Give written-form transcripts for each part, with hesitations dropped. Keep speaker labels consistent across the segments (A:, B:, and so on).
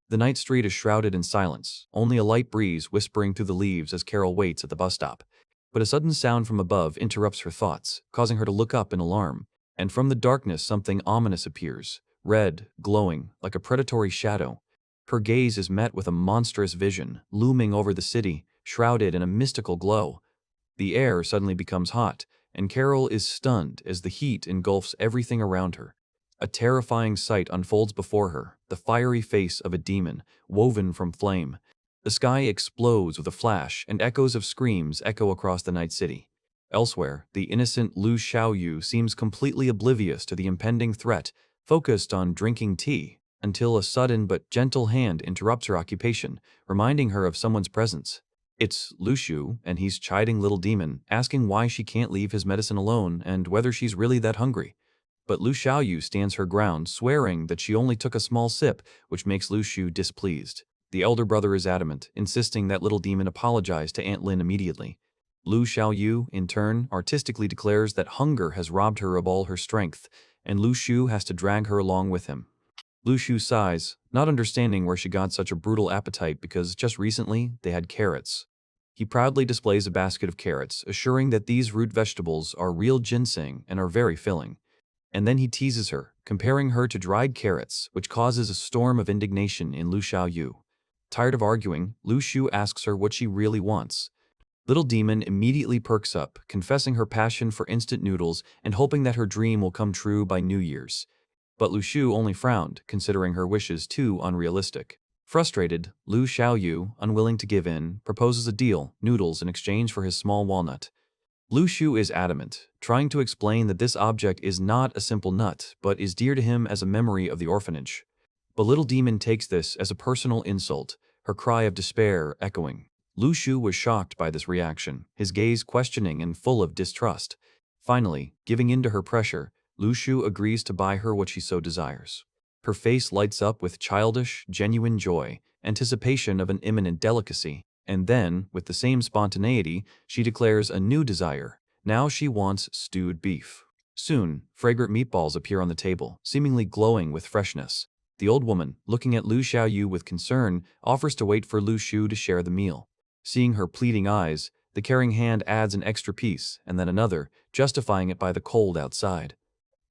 A: The night street is shrouded in silence, only a light breeze whispering through the leaves as Carol waits at the bus stop. But a sudden sound from above interrupts her thoughts, causing her to look up in alarm. And from the darkness something ominous appears, red, glowing, like a predatory shadow. Her gaze is met with a monstrous vision, looming over the city, shrouded in a mystical glow. The air suddenly becomes hot, and Carol is stunned as the heat engulfs everything around her. A terrifying sight unfolds before her, the fiery face of a demon, woven from flame. The sky explodes with a flash, and echoes of screams echo across the night city. Elsewhere, the innocent Lu Xiaoyu seems completely oblivious to the impending threat, focused on drinking tea, until a sudden but gentle hand interrupts her occupation, reminding her of someone's presence. It's Lu Shu, and he's chiding Little Demon, asking why she can't leave his medicine alone and whether she's really that hungry. But Lu Xiaoyu stands her ground, swearing that she only took a small sip, which makes Lu Shu displeased. The elder brother is adamant, insisting that Little Demon apologize to Aunt Lin immediately. Lu Xiaoyu, in turn, artistically declares that hunger has robbed her of all her strength, and Lu Shu has to drag her along with him. Lu Shu sighs, not understanding where she got such a brutal appetite because just recently they had carrots. He proudly displays a basket of carrots, assuring that these root vegetables are real ginseng and are very filling. And then he teases her, comparing her to dried carrots, which causes a storm of indignation in Lu Xiaoyu. Tired of arguing, Lu Shu asks her what she really wants. Little Demon immediately perks up, confessing her passion for instant noodles and hoping that her dream will come true by New Year's. But Lu Shu only frowned, considering her wishes too unrealistic. Frustrated, Lu Xiaoyu, unwilling to give in, proposes a deal, noodles in exchange for his small walnut. Lu Shu is adamant, trying to explain that this object is not a simple nut, but is dear to him as a memory of the orphanage. But Little Demon takes this as a personal insult, her cry of despair echoing. Lu Shu was shocked by this reaction, his gaze questioning and full of distrust. Finally, giving in to her pressure, Lu Shu agrees to buy her what she so desires. Her face lights up with childish, genuine joy, anticipation of an imminent delicacy. And then, with the same spontaneity, she declares a new desire. Now she wants stewed beef. Soon, fragrant meatballs appear on the table, seemingly glowing with freshness. The old woman, looking at Lu Xiaoyu with concern, offers to wait for Lu Shu to share the meal. Seeing her pleading eyes, the caring hand adds an extra piece, and then another, justifying it by the cold outside.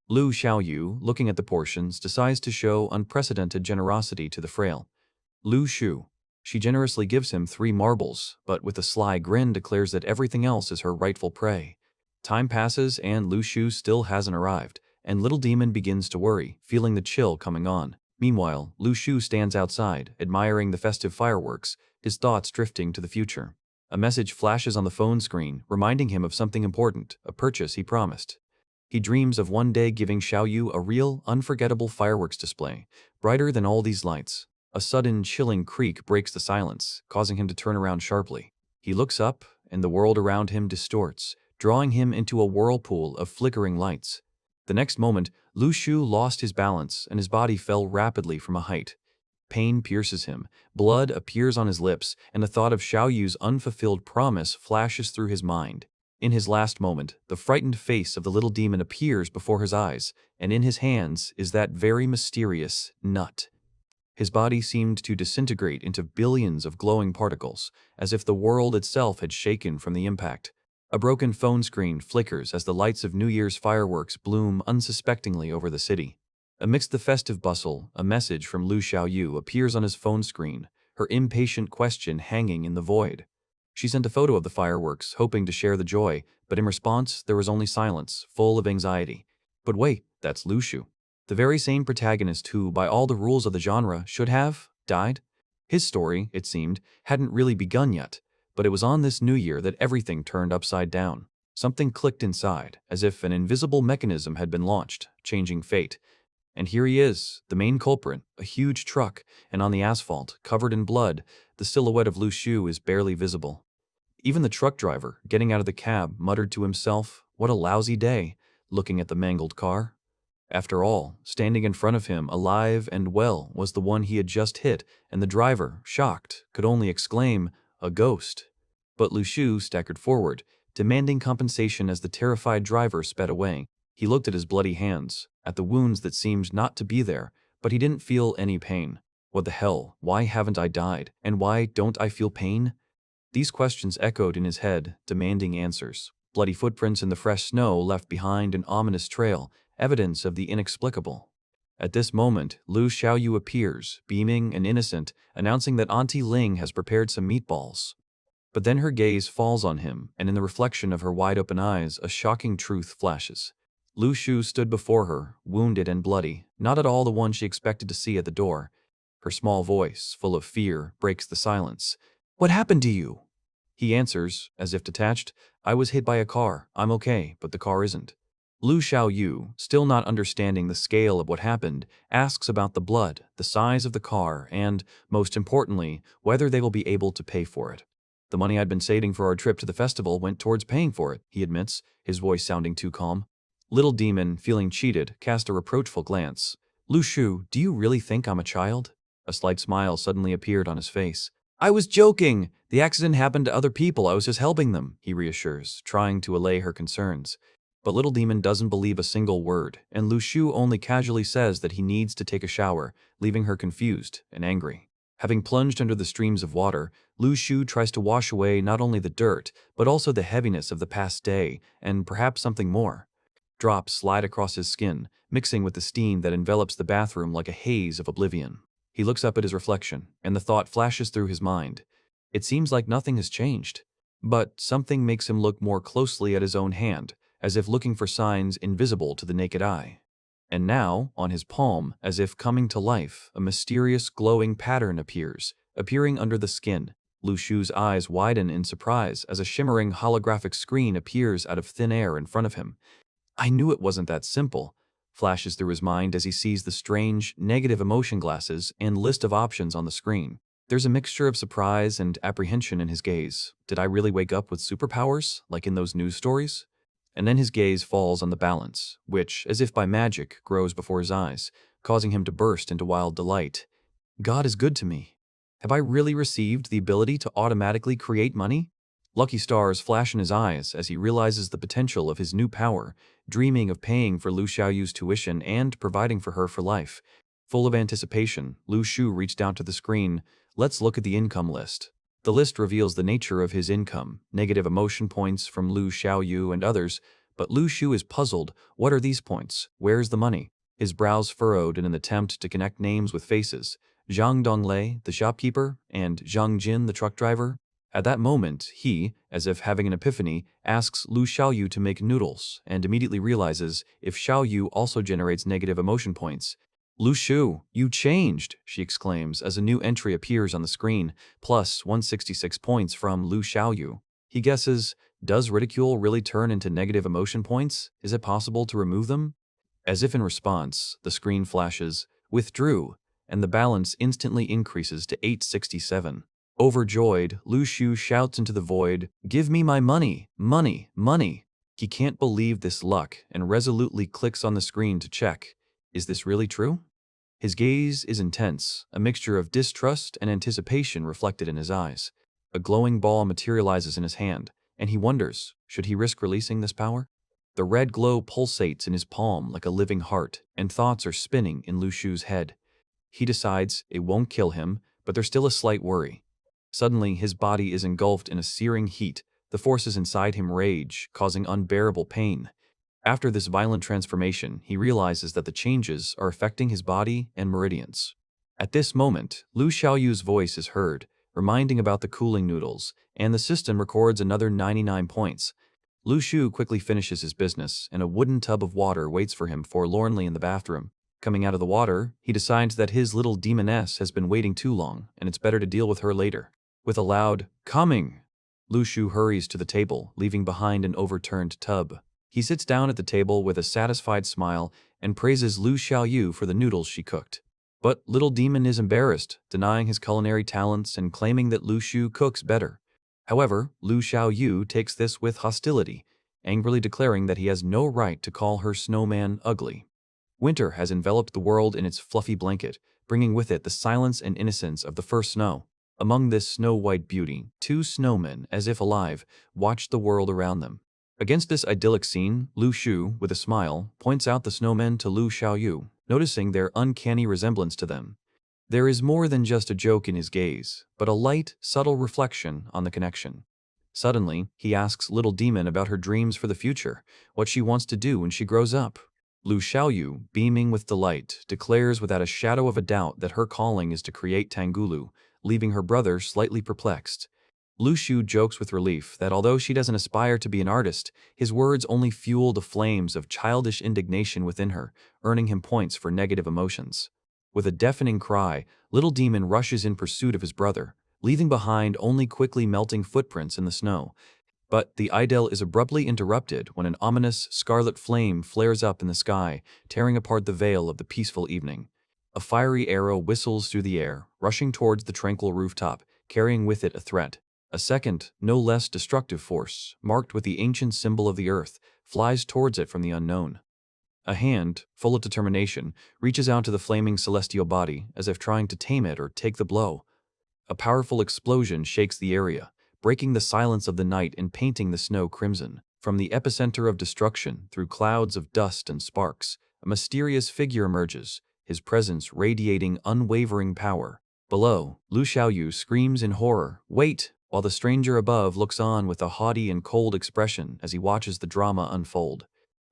A: Lu Xiaoyu, looking at the portions, decides to show unprecedented generosity to the frail Lu Shu. She generously gives him 3 marbles, but with a sly grin declares that everything else is her rightful prey. Time passes and Lu Shu still hasn't arrived, and Little Demon begins to worry, feeling the chill coming on. Meanwhile, Lu Shu stands outside, admiring the festive fireworks, his thoughts drifting to the future. A message flashes on the phone screen, reminding him of something important, a purchase he promised. He dreams of one day giving Xiaoyu a real, unforgettable fireworks display, brighter than all these lights. A sudden, chilling creak breaks the silence, causing him to turn around sharply. He looks up, and the world around him distorts, drawing him into a whirlpool of flickering lights. The next moment, Lu Shu lost his balance, and his body fell rapidly from a height. Pain pierces him, blood appears on his lips, and the thought of Xiaoyu's unfulfilled promise flashes through his mind. In his last moment, the frightened face of the little demon appears before his eyes, and in his hands is that very mysterious nut. His body seemed to disintegrate into billions of glowing particles, as if the world itself had shaken from the impact. A broken phone screen flickers as the lights of New Year's fireworks bloom unsuspectingly over the city. Amidst the festive bustle, a message from Lu Xiaoyu appears on his phone screen, her impatient question hanging in the void. She sent a photo of the fireworks, hoping to share the joy, but in response there was only silence, full of anxiety. But wait, that's Lu Shu. The very same protagonist who, by all the rules of the genre, should have died. His story, it seemed, hadn't really begun yet, but it was on this new year that everything turned upside down. Something clicked inside, as if an invisible mechanism had been launched, changing fate. And here he is, the main culprit, a huge truck, and on the asphalt, covered in blood, the silhouette of Lu Shu is barely visible. Even the truck driver, getting out of the cab, muttered to himself, "What a lousy day," looking at the mangled car. After all, standing in front of him, alive and well, was the one he had just hit, and the driver, shocked, could only exclaim, "A ghost." But Lu Shu staggered forward, demanding compensation as the terrified driver sped away. He looked at his bloody hands, at the wounds that seemed not to be there, but he didn't feel any pain. What the hell? Why haven't I died? And why don't I feel pain? These questions echoed in his head, demanding answers. Bloody footprints in the fresh snow left behind an ominous trail, evidence of the inexplicable. At this moment, Lu Xiaoyu appears, beaming and innocent, announcing that Auntie Ling has prepared some meatballs. But then her gaze falls on him, and in the reflection of her wide-open eyes, a shocking truth flashes. Lu Shu stood before her, wounded and bloody, not at all the one she expected to see at the door. Her small voice, full of fear, breaks the silence. "What happened to you?" He answers, as if detached, "I was hit by a car. I'm okay, but the car isn't." Lu Xiaoyu, still not understanding the scale of what happened, asks about the blood, the size of the car, and, most importantly, whether they will be able to pay for it. "The money I'd been saving for our trip to the festival went towards paying for it," he admits, his voice sounding too calm. Little Demon, feeling cheated, cast a reproachful glance. "Lu Shu, do you really think I'm a child?" A slight smile suddenly appeared on his face. "I was joking! The accident happened to other people, I was just helping them," he reassures, trying to allay her concerns. But Little Demon doesn't believe a single word, and Lu Shu only casually says that he needs to take a shower, leaving her confused and angry. Having plunged under the streams of water, Lu Shu tries to wash away not only the dirt, but also the heaviness of the past day, and perhaps something more. Drops slide across his skin, mixing with the steam that envelops the bathroom like a haze of oblivion. He looks up at his reflection, and the thought flashes through his mind. It seems like nothing has changed. But something makes him look more closely at his own hand, as if looking for signs invisible to the naked eye. And now, on his palm, as if coming to life, a mysterious glowing pattern appears, appearing under the skin. Lu Shu's eyes widen in surprise as a shimmering holographic screen appears out of thin air in front of him. "I knew it wasn't that simple," flashes through his mind as he sees the strange, negative emotion glasses and list of options on the screen. There's a mixture of surprise and apprehension in his gaze. Did I really wake up with superpowers, like in those news stories? And then his gaze falls on the balance, which, as if by magic, grows before his eyes, causing him to burst into wild delight. God is good to me. Have I really received the ability to automatically create money? Lucky stars flash in his eyes as he realizes the potential of his new power, dreaming of paying for Lu Xiaoyu's tuition and providing for her for life. Full of anticipation, Lu Shu reached out to the screen. Let's look at the income list. The list reveals the nature of his income, negative emotion points from Lu Xiaoyu and others, but Lu Shu is puzzled. What are these points? Where's the money? His brows furrowed in an attempt to connect names with faces. Zhang Donglei, the shopkeeper, and Zhang Jin, the truck driver. At that moment, he, as if having an epiphany, asks Lu Xiaoyu to make noodles, and immediately realizes if Xiaoyu also generates negative emotion points. "Lu Shu, you changed," she exclaims as a new entry appears on the screen, plus 166 points from Lu Xiaoyu. He guesses, does ridicule really turn into negative emotion points? Is it possible to remove them? As if in response, the screen flashes, withdrew, and the balance instantly increases to 867. Overjoyed, Lu Shu shouts into the void, "Give me my money, money, money." He can't believe this luck and resolutely clicks on the screen to check. Is this really true? His gaze is intense, a mixture of distrust and anticipation reflected in his eyes. A glowing ball materializes in his hand, and he wonders, should he risk releasing this power? The red glow pulsates in his palm like a living heart, and thoughts are spinning in Lu Shu's head. He decides it won't kill him, but there's still a slight worry. Suddenly, his body is engulfed in a searing heat. The forces inside him rage, causing unbearable pain. After this violent transformation, he realizes that the changes are affecting his body and meridians. At this moment, Lu Xiaoyu's voice is heard, reminding about the cooling noodles, and the system records another 99 points. Lu Shu quickly finishes his business, and a wooden tub of water waits for him forlornly in the bathroom. Coming out of the water, he decides that his little demoness has been waiting too long, and it's better to deal with her later. With a loud, "Coming!" Lu Shu hurries to the table, leaving behind an overturned tub. He sits down at the table with a satisfied smile and praises Lu Xiaoyu for the noodles she cooked. But Little Demon is embarrassed, denying his culinary talents and claiming that Lu Shu cooks better. However, Lu Xiaoyu takes this with hostility, angrily declaring that he has no right to call her snowman ugly. Winter has enveloped the world in its fluffy blanket, bringing with it the silence and innocence of the first snow. Among this snow-white beauty, two snowmen, as if alive, watched the world around them. Against this idyllic scene, Lu Shu, with a smile, points out the snowmen to Lu Xiaoyu, noticing their uncanny resemblance to them. There is more than just a joke in his gaze, but a light, subtle reflection on the connection. Suddenly, he asks Little Demon about her dreams for the future, what she wants to do when she grows up. Lu Xiaoyu, beaming with delight, declares without a shadow of a doubt that her calling is to create Tangulu, leaving her brother slightly perplexed. Lu Shu jokes with relief that although she doesn't aspire to be an artist, his words only fuel the flames of childish indignation within her, earning him points for negative emotions. With a deafening cry, Little Demon rushes in pursuit of his brother, leaving behind only quickly melting footprints in the snow. But the idyll is abruptly interrupted when an ominous scarlet flame flares up in the sky, tearing apart the veil of the peaceful evening. A fiery arrow whistles through the air, rushing towards the tranquil rooftop, carrying with it a threat. A second, no less destructive force, marked with the ancient symbol of the earth, flies towards it from the unknown. A hand, full of determination, reaches out to the flaming celestial body, as if trying to tame it or take the blow. A powerful explosion shakes the area, breaking the silence of the night and painting the snow crimson. From the epicenter of destruction, through clouds of dust and sparks, a mysterious figure emerges, his presence radiating unwavering power. Below, Lu Xiaoyu screams in horror, "Wait!" while the stranger above looks on with a haughty and cold expression as he watches the drama unfold.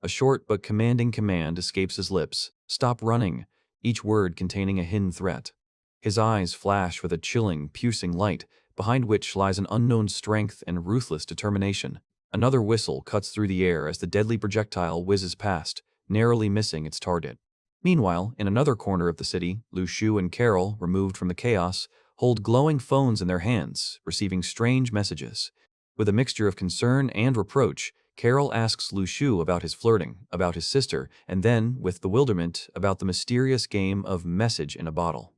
A: A short but commanding command escapes his lips, "Stop running," each word containing a hidden threat. His eyes flash with a chilling, piercing light, behind which lies an unknown strength and ruthless determination. Another whistle cuts through the air as the deadly projectile whizzes past, narrowly missing its target. Meanwhile, in another corner of the city, Lu Shu and Carol, removed from the chaos, hold glowing phones in their hands, receiving strange messages. With a mixture of concern and reproach, Carol asks Lu Shu about his flirting, about his sister, and then, with bewilderment, about the mysterious game of message in a bottle.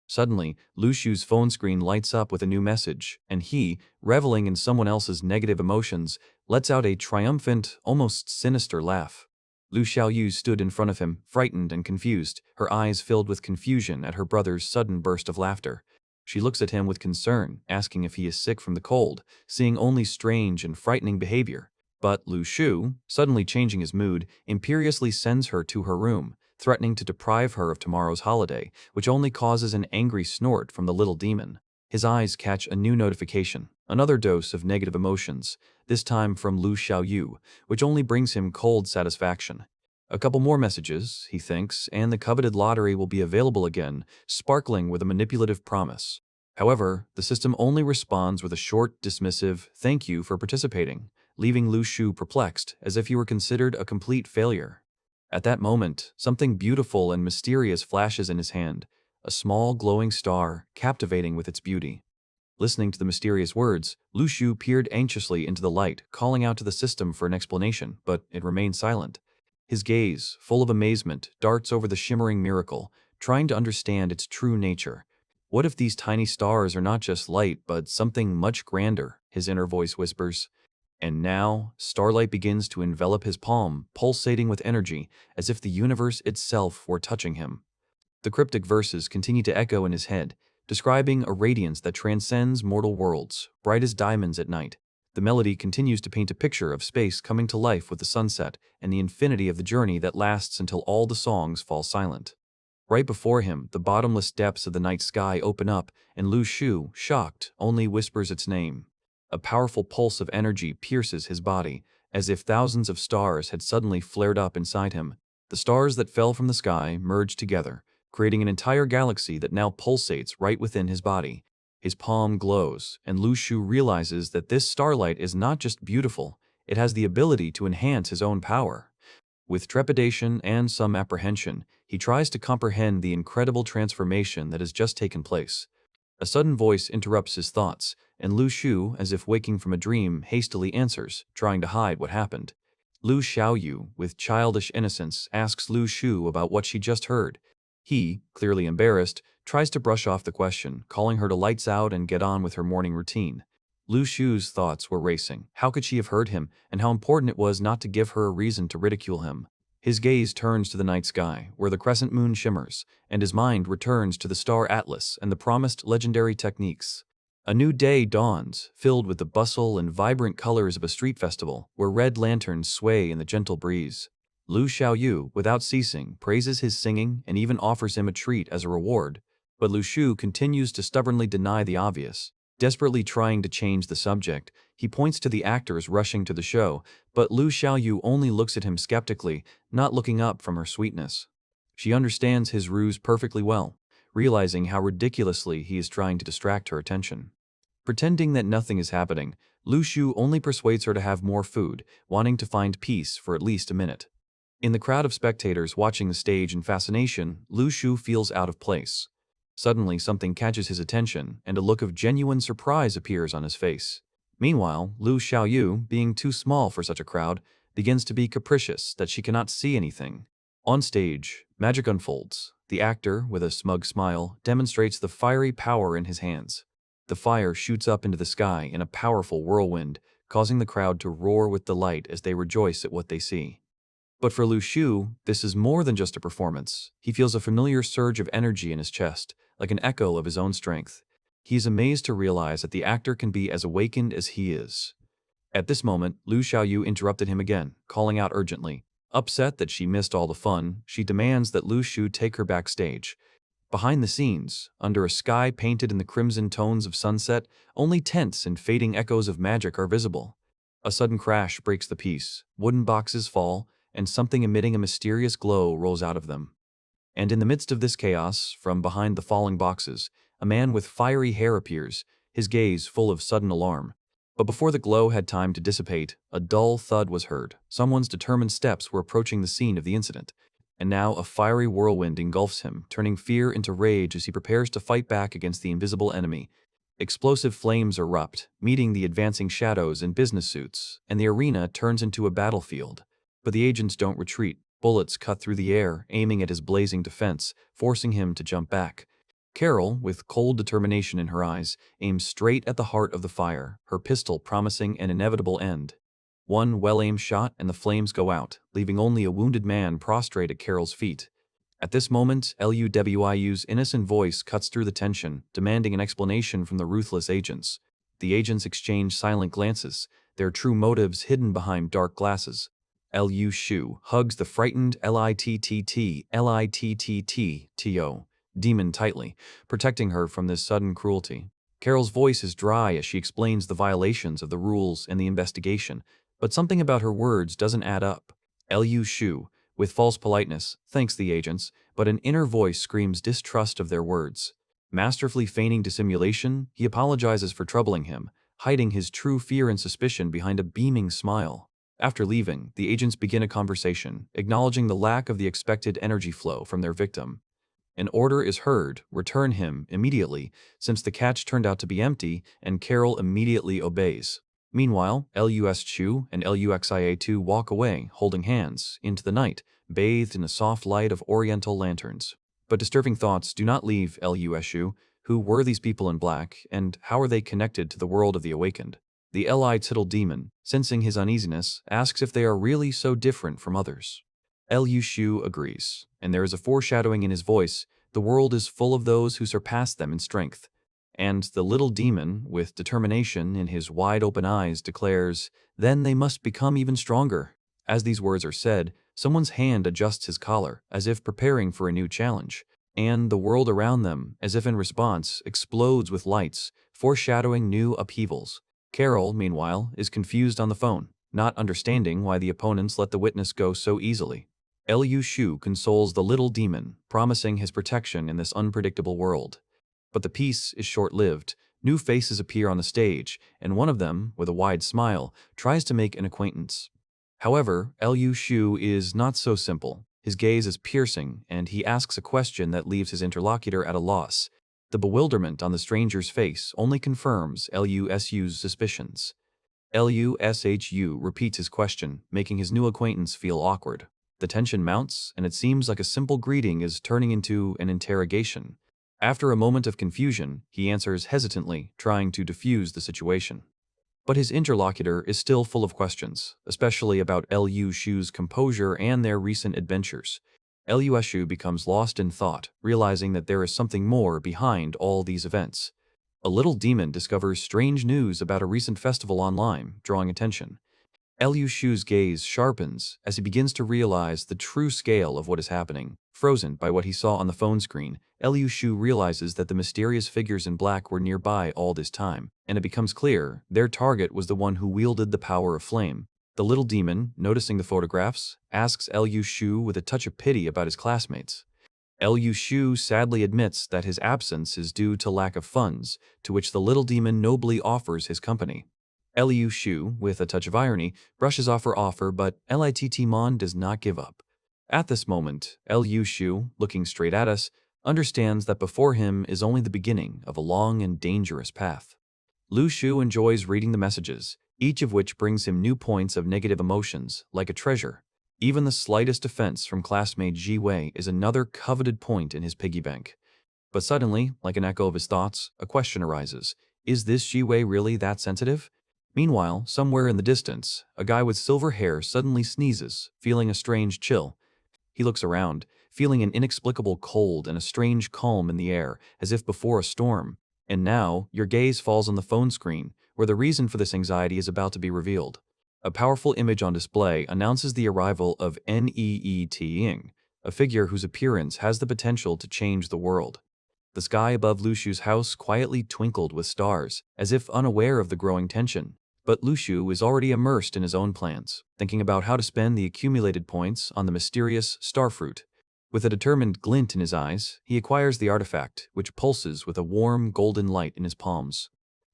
A: Suddenly, Lu Shu's phone screen lights up with a new message, and he, reveling in someone else's negative emotions, lets out a triumphant, almost sinister laugh. Lu Xiaoyu stood in front of him, frightened and confused, her eyes filled with confusion at her brother's sudden burst of laughter. She looks at him with concern, asking if he is sick from the cold, seeing only strange and frightening behavior. But Lu Shu, suddenly changing his mood, imperiously sends her to her room, threatening to deprive her of tomorrow's holiday, which only causes an angry snort from the little demon. His eyes catch a new notification, another dose of negative emotions, this time from Lu Xiaoyu, which only brings him cold satisfaction. A couple more messages, he thinks, and the coveted lottery will be available again, sparkling with a manipulative promise. However, the system only responds with a short, dismissive, "Thank you for participating," leaving Lu Shu perplexed, as if he were considered a complete failure. At that moment, something beautiful and mysterious flashes in his hand, a small glowing star, captivating with its beauty. Listening to the mysterious words, Lu Shu peered anxiously into the light, calling out to the system for an explanation, but it remained silent. His gaze, full of amazement, darts over the shimmering miracle, trying to understand its true nature. What if these tiny stars are not just light, but something much grander, his inner voice whispers. And now, starlight begins to envelop his palm, pulsating with energy, as if the universe itself were touching him. The cryptic verses continue to echo in his head, describing a radiance that transcends mortal worlds, bright as diamonds at night. The melody continues to paint a picture of space coming to life with the sunset and the infinity of the journey that lasts until all the songs fall silent. Right before him, the bottomless depths of the night sky open up, and Lu Shu, shocked, only whispers its name. A powerful pulse of energy pierces his body, as if thousands of stars had suddenly flared up inside him. The stars that fell from the sky merged together, creating an entire galaxy that now pulsates right within his body. His palm glows, and Lu Shu realizes that this starlight is not just beautiful, it has the ability to enhance his own power. With trepidation and some apprehension, he tries to comprehend the incredible transformation that has just taken place. A sudden voice interrupts his thoughts, and Lu Shu, as if waking from a dream, hastily answers, trying to hide what happened. Lu Xiaoyu, with childish innocence, asks Lu Shu about what she just heard. He, clearly embarrassed, tries to brush off the question, calling her to lights out and get on with her morning routine. Lu Shu's thoughts were racing. How could she have heard him, and how important it was not to give her a reason to ridicule him? His gaze turns to the night sky, where the crescent moon shimmers, and his mind returns to the star atlas and the promised legendary techniques. A new day dawns, filled with the bustle and vibrant colors of a street festival, where red lanterns sway in the gentle breeze. Lu Xiaoyu, without ceasing, praises his singing and even offers him a treat as a reward. But Lu Shu continues to stubbornly deny the obvious. Desperately trying to change the subject, he points to the actors rushing to the show, but Lu Xiaoyu only looks at him skeptically, not looking up from her sweetness. She understands his ruse perfectly well, realizing how ridiculously he is trying to distract her attention. Pretending that nothing is happening, Lu Shu only persuades her to have more food, wanting to find peace for at least a minute. In the crowd of spectators watching the stage in fascination, Lu Shu feels out of place. Suddenly, something catches his attention, and a look of genuine surprise appears on his face. Meanwhile, Lu Xiaoyu, being too small for such a crowd, begins to be capricious that she cannot see anything. On stage, magic unfolds. The actor, with a smug smile, demonstrates the fiery power in his hands. The fire shoots up into the sky in a powerful whirlwind, causing the crowd to roar with delight as they rejoice at what they see. But for Lu Shu, this is more than just a performance. He feels a familiar surge of energy in his chest, like an echo of his own strength. He is amazed to realize that the actor can be as awakened as he is. At this moment, Lu Xiaoyu interrupted him again, calling out urgently. Upset that she missed all the fun, she demands that Lu Shu take her backstage. Behind the scenes, under a sky painted in the crimson tones of sunset, only tents and fading echoes of magic are visible. A sudden crash breaks the peace, wooden boxes fall, and something emitting a mysterious glow rolls out of them. And in the midst of this chaos, from behind the falling boxes, a man with fiery hair appears, his gaze full of sudden alarm. But before the glow had time to dissipate, a dull thud was heard. Someone's determined steps were approaching the scene of the incident. And now a fiery whirlwind engulfs him, turning fear into rage as he prepares to fight back against the invisible enemy. Explosive flames erupt, meeting the advancing shadows in business suits, and the arena turns into a battlefield. But the agents don't retreat. Bullets cut through the air, aiming at his blazing defense, forcing him to jump back. Carol, with cold determination in her eyes, aims straight at the heart of the fire, her pistol promising an inevitable end. One well-aimed shot and the flames go out, leaving only a wounded man prostrate at Carol's feet. At this moment, Luwyu's innocent voice cuts through the tension, demanding an explanation from the ruthless agents. The agents exchange silent glances, their true motives hidden behind dark glasses. Lu Shu hugs the frightened Littto demon tightly, protecting her from this sudden cruelty. Carol's voice is dry as she explains the violations of the rules and the investigation, but something about her words doesn't add up. Lu Shu, with false politeness, thanks the agents, but an inner voice screams distrust of their words. Masterfully feigning dissimulation, he apologizes for troubling him, hiding his true fear and suspicion behind a beaming smile. After leaving, the agents begin a conversation, acknowledging the lack of the expected energy flow from their victim. An order is heard, return him immediately, since the catch turned out to be empty, and Carol immediately obeys. Meanwhile, Lus Chu and Luxia2 walk away, holding hands, into the night, bathed in the soft light of oriental lanterns. But disturbing thoughts do not leave Lusu. Who were these people in black, and how are they connected to the world of the awakened? The Litttle demon, sensing his uneasiness, asks if they are really so different from others. Lu Shu agrees, and there is a foreshadowing in his voice. The world is full of those who surpass them in strength. And the little demon, with determination in his wide-open eyes, declares, then they must become even stronger. As these words are said, someone's hand adjusts his collar, as if preparing for a new challenge, and the world around them, as if in response, explodes with lights, foreshadowing new upheavals. Carol, meanwhile, is confused on the phone, not understanding why the opponents let the witness go so easily. Lu Shu consoles the little demon, promising his protection in this unpredictable world. But the peace is short-lived. New faces appear on the stage, and one of them, with a wide smile, tries to make an acquaintance. However, Lu Shu is not so simple. His gaze is piercing, and he asks a question that leaves his interlocutor at a loss. The bewilderment on the stranger's face only confirms Lusu's suspicions. Lushu repeats his question, making his new acquaintance feel awkward. The tension mounts, and it seems like a simple greeting is turning into an interrogation. After a moment of confusion, he answers hesitantly, trying to defuse the situation. But his interlocutor is still full of questions, especially about Lu Shu's composure and their recent adventures. Lusu becomes lost in thought, realizing that there is something more behind all these events. A little demon discovers strange news about a recent festival online, drawing attention. Liu Shu's gaze sharpens as he begins to realize the true scale of what is happening. Frozen by what he saw on the phone screen, Liu Shu realizes that the mysterious figures in black were nearby all this time, and it becomes clear their target was the one who wielded the power of flame. The little demon, noticing the photographs, asks Liu Shu with a touch of pity about his classmates. Liu Shu sadly admits that his absence is due to lack of funds, to which the little demon nobly offers his company. Liu Shu, with a touch of irony, brushes off her offer, but Litt Mon does not give up. At this moment, Liu Shu, looking straight at us, understands that before him is only the beginning of a long and dangerous path. Lu Shu enjoys reading the messages, each of which brings him new points of negative emotions, like a treasure. Even the slightest offense from classmate Ji Wei is another coveted point in his piggy bank. But suddenly, like an echo of his thoughts, a question arises. Is this Ji Wei really that sensitive? Meanwhile, somewhere in the distance, a guy with silver hair suddenly sneezes, feeling a strange chill. He looks around, feeling an inexplicable cold and a strange calm in the air, as if before a storm. And now, your gaze falls on the phone screen, where the reason for this anxiety is about to be revealed. A powerful image on display announces the arrival of Neet Ying, a figure whose appearance has the potential to change the world. The sky above Lu Shu's house quietly twinkled with stars, as if unaware of the growing tension. But Lu Shu is already immersed in his own plans, thinking about how to spend the accumulated points on the mysterious starfruit. With a determined glint in his eyes, he acquires the artifact, which pulses with a warm, golden light in his palms.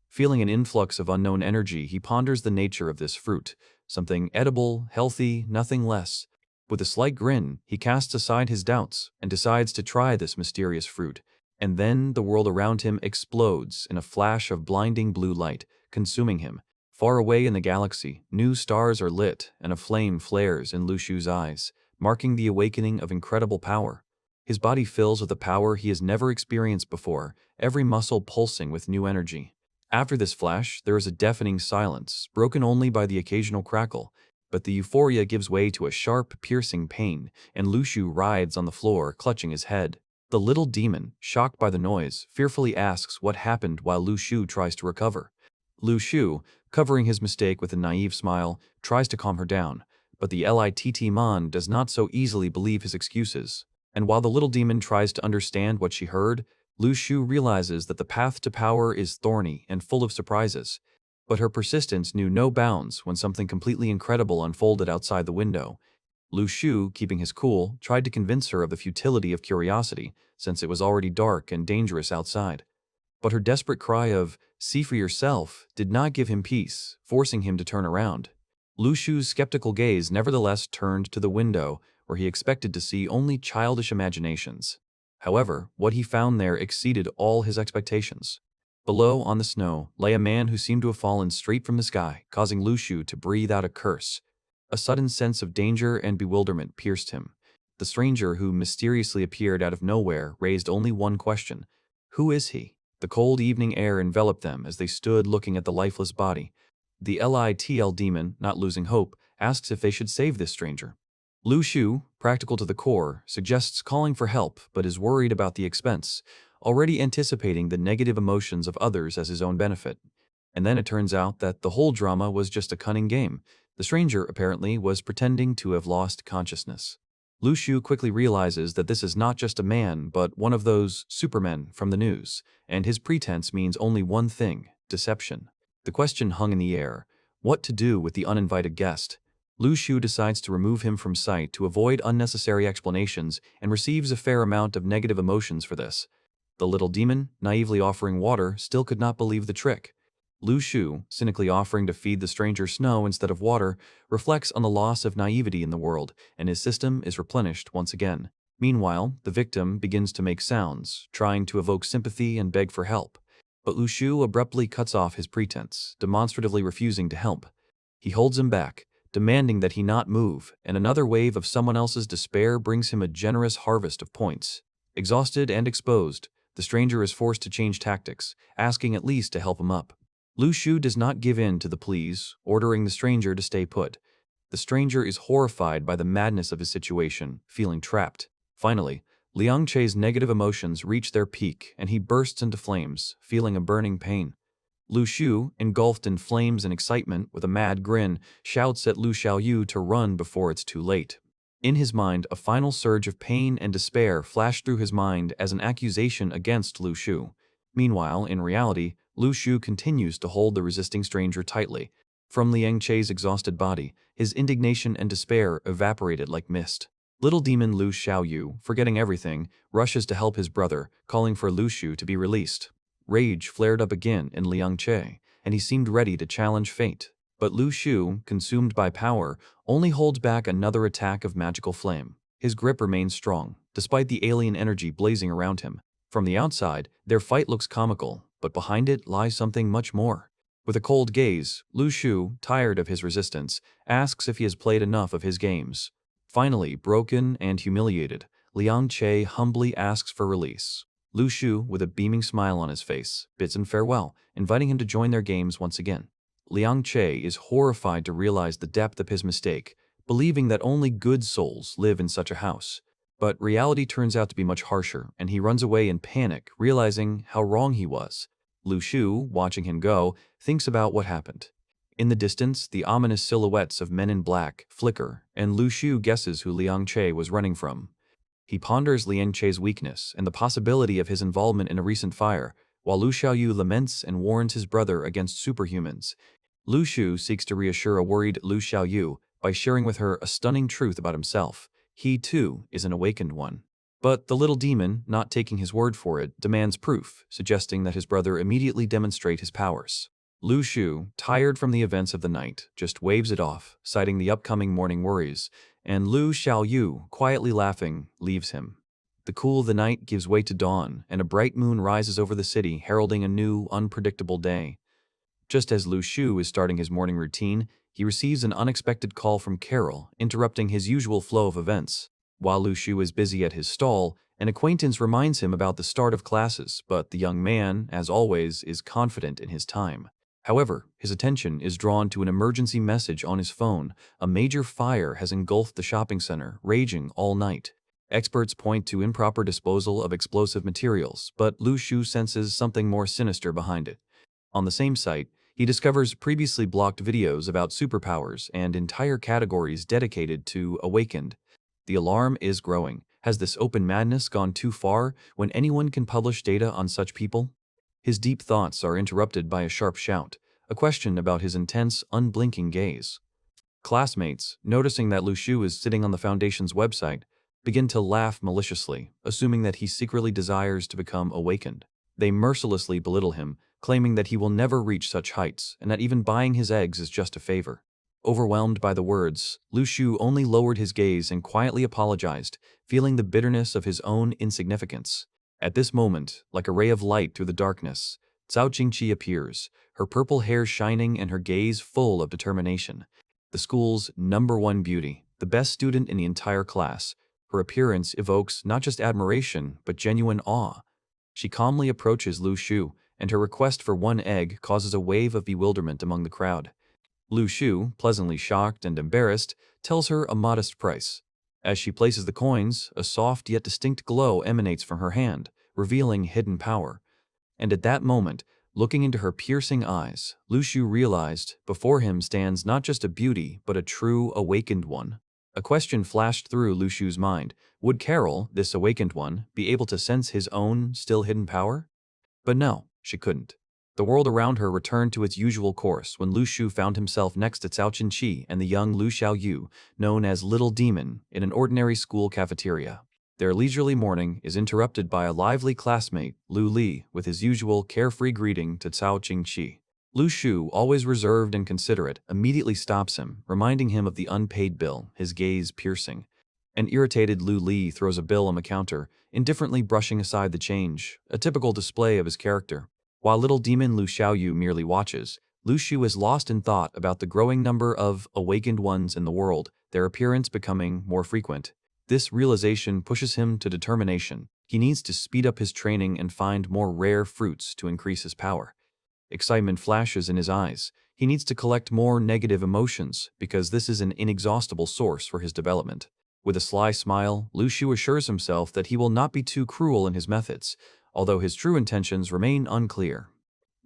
A: Feeling an influx of unknown energy, he ponders the nature of this fruit, something edible, healthy, nothing less. With a slight grin, he casts aside his doubts and decides to try this mysterious fruit. And then the world around him explodes in a flash of blinding blue light, consuming him. Far away in the galaxy, new stars are lit, and a flame flares in Lu Shu's eyes, marking the awakening of incredible power. His body fills with a power he has never experienced before, every muscle pulsing with new energy. After this flash, there is a deafening silence, broken only by the occasional crackle, but the euphoria gives way to a sharp, piercing pain, and Lu Shu writhes on the floor, clutching his head. The little demon, shocked by the noise, fearfully asks what happened while Lu Shu tries to recover. Lu Shu, covering his mistake with a naive smile, tries to calm her down, but the Litt Mon does not so easily believe his excuses. And while the little demon tries to understand what she heard, Lu Shu realizes that the path to power is thorny and full of surprises. But her persistence knew no bounds when something completely incredible unfolded outside the window. Lu Shu, keeping his cool, tried to convince her of the futility of curiosity, since it was already dark and dangerous outside. But her desperate cry of, "See for yourself," did not give him peace, forcing him to turn around. Lu Shu's skeptical gaze nevertheless turned to the window, where he expected to see only childish imaginations. However, what he found there exceeded all his expectations. Below, on the snow, lay a man who seemed to have fallen straight from the sky, causing Lu Shu to breathe out a curse. A sudden sense of danger and bewilderment pierced him. The stranger who mysteriously appeared out of nowhere raised only one question. Who is he? The cold evening air enveloped them as they stood looking at the lifeless body. The Little demon, not losing hope, asks if they should save this stranger. Lu Shu, practical to the core, suggests calling for help but is worried about the expense, already anticipating the negative emotions of others as his own benefit. And then it turns out that the whole drama was just a cunning game. The stranger, apparently, was pretending to have lost consciousness. Lu Shu quickly realizes that this is not just a man, but one of those supermen from the news, and his pretense means only one thing: deception. The question hung in the air: what to do with the uninvited guest? Lu Shu decides to remove him from sight to avoid unnecessary explanations and receives a fair amount of negative emotions for this. The little demon, naively offering water, still could not believe the trick. Lu Shu, cynically offering to feed the stranger snow instead of water, reflects on the loss of naivety in the world, and his system is replenished once again. Meanwhile, the victim begins to make sounds, trying to evoke sympathy and beg for help. But Lu Shu abruptly cuts off his pretense, demonstratively refusing to help. He holds him back, demanding that he not move, and another wave of someone else's despair brings him a generous harvest of points. Exhausted and exposed, the stranger is forced to change tactics, asking at least to help him up. Lu Shu does not give in to the pleas, ordering the stranger to stay put. The stranger is horrified by the madness of his situation, feeling trapped. Finally, Liang Che's negative emotions reach their peak and he bursts into flames, feeling a burning pain. Lu Shu, engulfed in flames and excitement with a mad grin, shouts at Lu Xiaoyu to run before it's too late. In his mind, a final surge of pain and despair flashed through his mind as an accusation against Lu Shu. Meanwhile, in reality, Lu Shu continues to hold the resisting stranger tightly. From Liang Che's exhausted body, his indignation and despair evaporated like mist. Little demon Lu Xiaoyu, forgetting everything, rushes to help his brother, calling for Lu Shu to be released. Rage flared up again in Liang Che, and he seemed ready to challenge fate. But Lu Shu, consumed by power, only holds back another attack of magical flame. His grip remains strong, despite the alien energy blazing around him. From the outside, their fight looks comical, but behind it lies something much more. With a cold gaze, Lu Shu, tired of his resistance, asks if he has played enough of his games. Finally, broken and humiliated, Liang Che humbly asks for release. Lu Shu, with a beaming smile on his face, bids him farewell, inviting him to join their games once again. Liang Che is horrified to realize the depth of his mistake, believing that only good souls live in such a house. But reality turns out to be much harsher, and he runs away in panic, realizing how wrong he was. Lu Shu, watching him go, thinks about what happened. In the distance, the ominous silhouettes of men in black flicker, and Lu Shu guesses who Liang Che was running from. He ponders Liang Che's weakness and the possibility of his involvement in a recent fire, while Lu Xiaoyu laments and warns his brother against superhumans. Lu Shu seeks to reassure a worried Lu Xiaoyu by sharing with her a stunning truth about himself. He, too, is an awakened one. But the little demon, not taking his word for it, demands proof, suggesting that his brother immediately demonstrate his powers. Lu Shu, tired from the events of the night, just waves it off, citing the upcoming morning worries, and Lu Xiaoyu, quietly laughing, leaves him. The cool of the night gives way to dawn, and a bright moon rises over the city, heralding a new, unpredictable day. Just as Lu Shu is starting his morning routine, he receives an unexpected call from Carol, interrupting his usual flow of events. While Lu Shu is busy at his stall, an acquaintance reminds him about the start of classes, but the young man, as always, is confident in his time. However, his attention is drawn to an emergency message on his phone. A major fire has engulfed the shopping center, raging all night. Experts point to improper disposal of explosive materials, but Lu Shu senses something more sinister behind it. On the same site, he discovers previously blocked videos about superpowers and entire categories dedicated to awakened. The alarm is growing. Has this open madness gone too far when anyone can publish data on such people? His deep thoughts are interrupted by a sharp shout, a question about his intense, unblinking gaze. Classmates, noticing that Lu Shu is sitting on the Foundation's website, begin to laugh maliciously, assuming that he secretly desires to become awakened. They mercilessly belittle him, claiming that he will never reach such heights and that even buying his eggs is just a favor. Overwhelmed by the words, Lu Shu only lowered his gaze and quietly apologized, feeling the bitterness of his own insignificance. At this moment, like a ray of light through the darkness, Cao Qingqi appears, her purple hair shining and her gaze full of determination. The school's #1 beauty, the best student in the entire class, her appearance evokes not just admiration but genuine awe. She calmly approaches Lu Shu, and her request for one egg causes a wave of bewilderment among the crowd. Lu Shu, pleasantly shocked and embarrassed, tells her a modest price. As she places the coins, a soft yet distinct glow emanates from her hand, revealing hidden power. And at that moment, looking into her piercing eyes, Lu Shu realized before him stands not just a beauty, but a true awakened one. A question flashed through Lu Shu's mind. Would Carol, this awakened one, be able to sense his own still hidden power? But no, she couldn't. The world around her returned to its usual course when Lu Shu found himself next to Cao Qingqi and the young Lu Xiaoyu, known as Little Demon, in an ordinary school cafeteria. Their leisurely morning is interrupted by a lively classmate, Lu Li, with his usual carefree greeting to Cao Qingqi. Lu Shu, always reserved and considerate, immediately stops him, reminding him of the unpaid bill, his gaze piercing. An irritated Lu Li throws a bill on the counter, indifferently brushing aside the change, a typical display of his character. While little demon Lu Xiaoyu merely watches, Lu Shu is lost in thought about the growing number of awakened ones in the world, their appearance becoming more frequent. This realization pushes him to determination. He needs to speed up his training and find more rare fruits to increase his power. Excitement flashes in his eyes. He needs to collect more negative emotions because this is an inexhaustible source for his development. With a sly smile, Lu Shu assures himself that he will not be too cruel in his methods, although his true intentions remain unclear.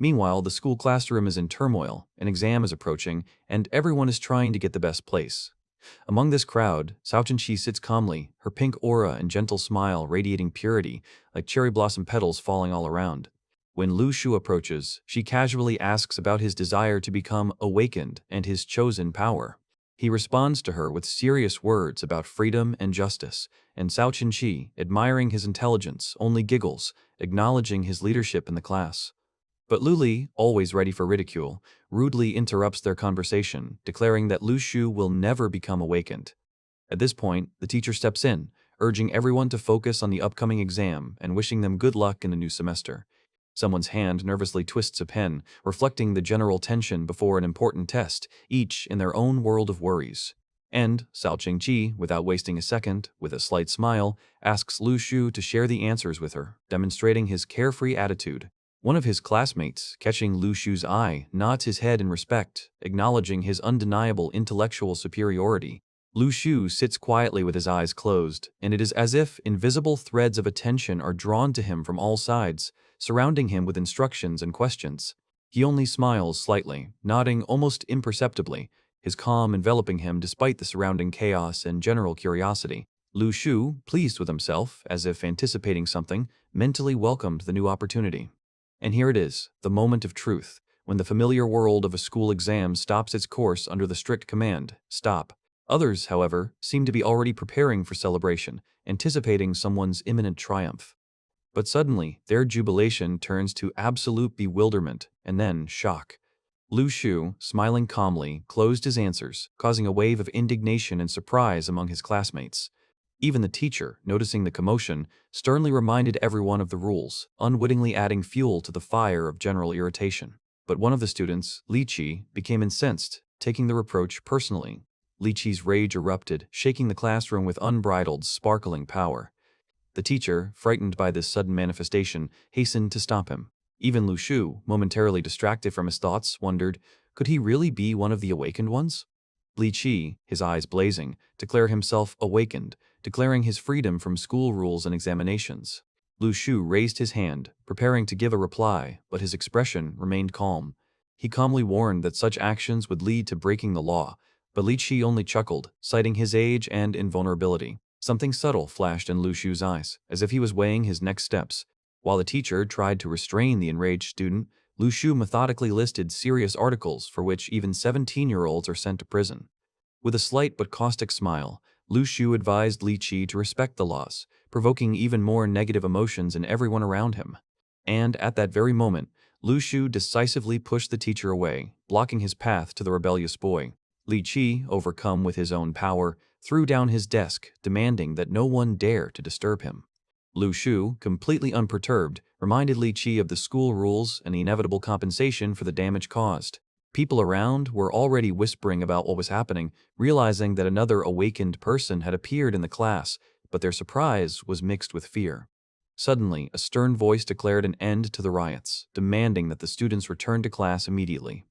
A: Meanwhile, the school classroom is in turmoil, an exam is approaching, and everyone is trying to get the best place. Among this crowd, Cao Chenqi sits calmly, her pink aura and gentle smile radiating purity, like cherry blossom petals falling all around. When Lu Shu approaches, she casually asks about his desire to become awakened and his chosen power. He responds to her with serious words about freedom and justice, and Cao Chenqi, admiring his intelligence, only giggles, acknowledging his leadership in the class. But Lu Li, always ready for ridicule, rudely interrupts their conversation, declaring that Lu Shu will never become awakened. At this point, the teacher steps in, urging everyone to focus on the upcoming exam and wishing them good luck in the new semester. Someone's hand nervously twists a pen, reflecting the general tension before an important test, each in their own world of worries. And Cao Chengqi, without wasting a second, with a slight smile, asks Lu Shu to share the answers with her, demonstrating his carefree attitude. One of his classmates, catching Lu Shu's eye, nods his head in respect, acknowledging his undeniable intellectual superiority. Lu Shu sits quietly with his eyes closed, and it is as if invisible threads of attention are drawn to him from all sides, surrounding him with instructions and questions. He only smiles slightly, nodding almost imperceptibly, his calm enveloping him despite the surrounding chaos and general curiosity. Lu Shu, pleased with himself, as if anticipating something, mentally welcomed the new opportunity. And here it is, the moment of truth, when the familiar world of a school exam stops its course under the strict command, stop. Others, however, seem to be already preparing for celebration, anticipating someone's imminent triumph. But suddenly, their jubilation turns to absolute bewilderment and then shock. Lu Shu, smiling calmly, closed his answers, causing a wave of indignation and surprise among his classmates. Even the teacher, noticing the commotion, sternly reminded everyone of the rules, unwittingly adding fuel to the fire of general irritation. But one of the students, Li Qi, became incensed, taking the reproach personally. Li Qi's rage erupted, shaking the classroom with unbridled, sparkling power. The teacher, frightened by this sudden manifestation, hastened to stop him. Even Lu Shu, momentarily distracted from his thoughts, wondered, could he really be one of the awakened ones? Li Qi, his eyes blazing, declared himself awakened, declaring his freedom from school rules and examinations. Lu Shu raised his hand, preparing to give a reply, but his expression remained calm. He calmly warned that such actions would lead to breaking the law, but Li Qi only chuckled, citing his age and invulnerability. Something subtle flashed in Lu Shu's eyes, as if he was weighing his next steps. While the teacher tried to restrain the enraged student, Lu Shu methodically listed serious articles for which even 17-year-olds are sent to prison. With a slight but caustic smile, Lu Shu advised Li Qi to respect the laws, provoking even more negative emotions in everyone around him. And at that very moment, Lu Shu decisively pushed the teacher away, blocking his path to the rebellious boy. Li Qi, overcome with his own power, threw down his desk, demanding that no one dare to disturb him. Lu Shu, completely unperturbed, reminded Li Qi of the school rules and the inevitable compensation for the damage caused. People around were already whispering about what was happening, realizing that another awakened person had appeared in the class, but their surprise was mixed with fear. Suddenly, a stern voice declared an end to the riots, demanding that the students return to class immediately.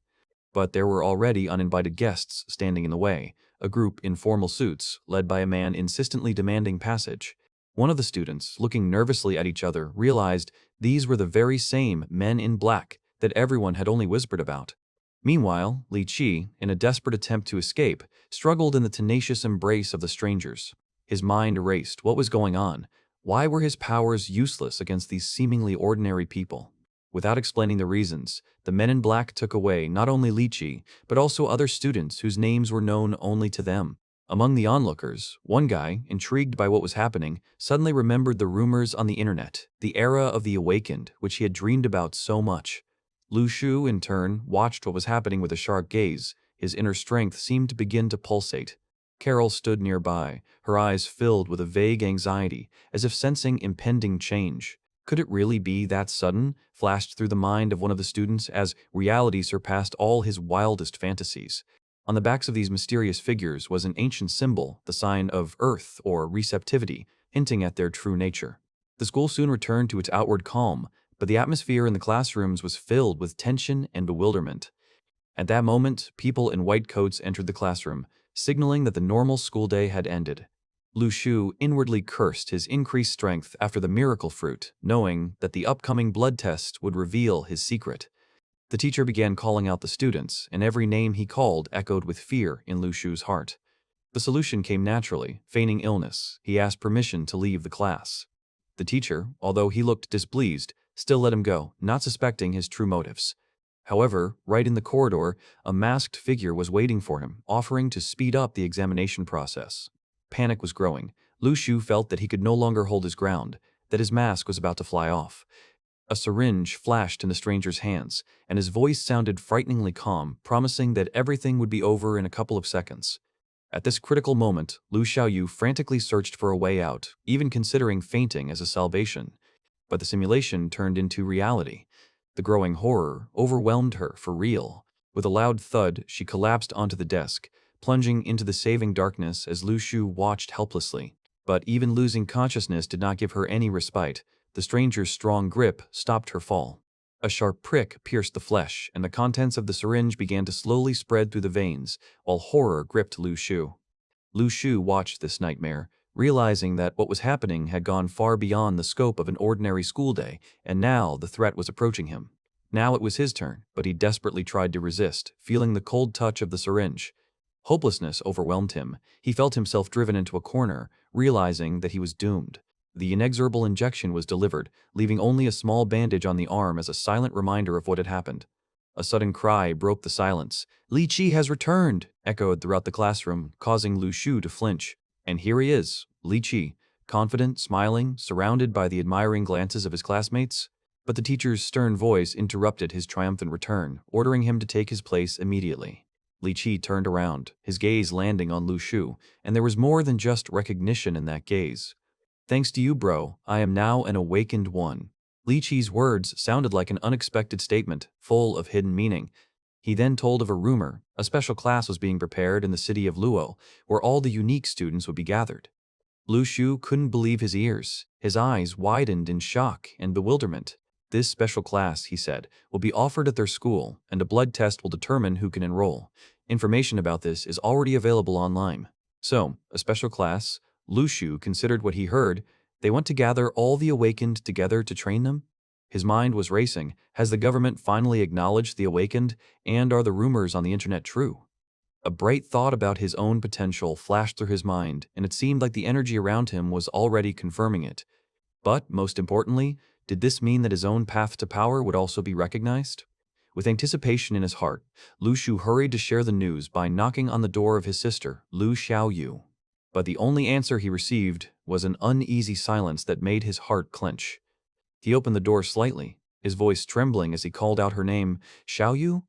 A: But there were already uninvited guests standing in the way, a group in formal suits, led by a man insistently demanding passage. One of the students, looking nervously at each other, realized these were the very same men in black that everyone had only whispered about. Meanwhile, Li Qi, in a desperate attempt to escape, struggled in the tenacious embrace of the strangers. His mind erased what was going on. Why were his powers useless against these seemingly ordinary people? Without explaining the reasons, the men in black took away not only Li Qi, but also other students whose names were known only to them. Among the onlookers, one guy, intrigued by what was happening, suddenly remembered the rumors on the internet, the era of the awakened, which he had dreamed about so much. Lu Shu, in turn, watched what was happening with a sharp gaze. His inner strength seemed to begin to pulsate. Carol stood nearby, her eyes filled with a vague anxiety, as if sensing impending change. Could it really be that sudden? Flashed through the mind of one of the students as reality surpassed all his wildest fantasies. On the backs of these mysterious figures was an ancient symbol, the sign of earth or receptivity, hinting at their true nature. The school soon returned to its outward calm, but the atmosphere in the classrooms was filled with tension and bewilderment. At that moment, people in white coats entered the classroom, signaling that the normal school day had ended. Lu Shu inwardly cursed his increased strength after the miracle fruit, knowing that the upcoming blood test would reveal his secret. The teacher began calling out the students, and every name he called echoed with fear in Lu Shu's heart. The solution came naturally. Feigning illness, he asked permission to leave the class. The teacher, although he looked displeased, still let him go, not suspecting his true motives. However, right in the corridor, a masked figure was waiting for him, offering to speed up the examination process. Panic was growing. Lu Shu felt that he could no longer hold his ground, that his mask was about to fly off. A syringe flashed in the stranger's hands, and his voice sounded frighteningly calm, promising that everything would be over in a couple of seconds. At this critical moment, Lu Xiaoyu frantically searched for a way out, even considering fainting as a salvation. But the simulation turned into reality. The growing horror overwhelmed her for real. With a loud thud, she collapsed onto the desk, plunging into the saving darkness as Lu Shu watched helplessly. But even losing consciousness did not give her any respite. The stranger's strong grip stopped her fall. A sharp prick pierced the flesh, and the contents of the syringe began to slowly spread through the veins, while horror gripped Lu Shu. Lu Shu watched this nightmare, realizing that what was happening had gone far beyond the scope of an ordinary school day, and now the threat was approaching him. Now it was his turn, but he desperately tried to resist, feeling the cold touch of the syringe. Hopelessness overwhelmed him. He felt himself driven into a corner, realizing that he was doomed. The inexorable injection was delivered, leaving only a small bandage on the arm as a silent reminder of what had happened. A sudden cry broke the silence. "Li Qi has returned!" echoed throughout the classroom, causing Lu Shu to flinch. And here he is, Li Qi, confident, smiling, surrounded by the admiring glances of his classmates. But the teacher's stern voice interrupted his triumphant return, ordering him to take his place immediately. Li Qi turned around, his gaze landing on Lu Shu, and there was more than just recognition in that gaze. "Thanks to you, bro, I am now an awakened one." Li Qi's words sounded like an unexpected statement, full of hidden meaning. He then told of a rumor. A special class was being prepared in the city of Luo, where all the unique students would be gathered. Lu Shu couldn't believe his ears. His eyes widened in shock and bewilderment. "This special class," he said, "will be offered at their school, and a blood test will determine who can enroll. Information about this is already available online." So, a special class? Lu Shu considered what he heard. They want to gather all the awakened together to train them? His mind was racing. Has the government finally acknowledged the awakened, and are the rumors on the internet true? A bright thought about his own potential flashed through his mind, and it seemed like the energy around him was already confirming it. But, most importantly, did this mean that his own path to power would also be recognized? With anticipation in his heart, Lu Shu hurried to share the news by knocking on the door of his sister, Lu Xiaoyu. But the only answer he received was an uneasy silence that made his heart clench. He opened the door slightly, his voice trembling as he called out her name, "Xiaoyu?"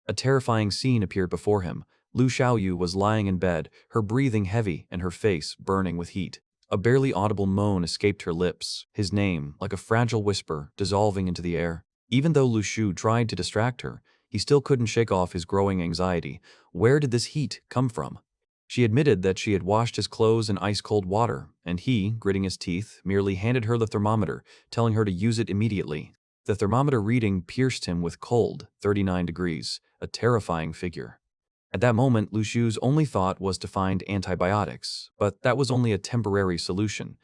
A: A terrifying scene appeared before him. Lu Xiaoyu was lying in bed, her breathing heavy and her face burning with heat. A barely audible moan escaped her lips, his name, like a fragile whisper, dissolving into the air. Even though Lu Shu tried to distract her, he still couldn't shake off his growing anxiety. Where did this heat come from? She admitted that she had washed his clothes in ice-cold water, and he, gritting his teeth, merely handed her the thermometer, telling her to use it immediately. The thermometer reading pierced him with cold, 39 degrees, a terrifying figure. At that moment, Lu Shu's only thought was to find antibiotics, but that was only a temporary solution.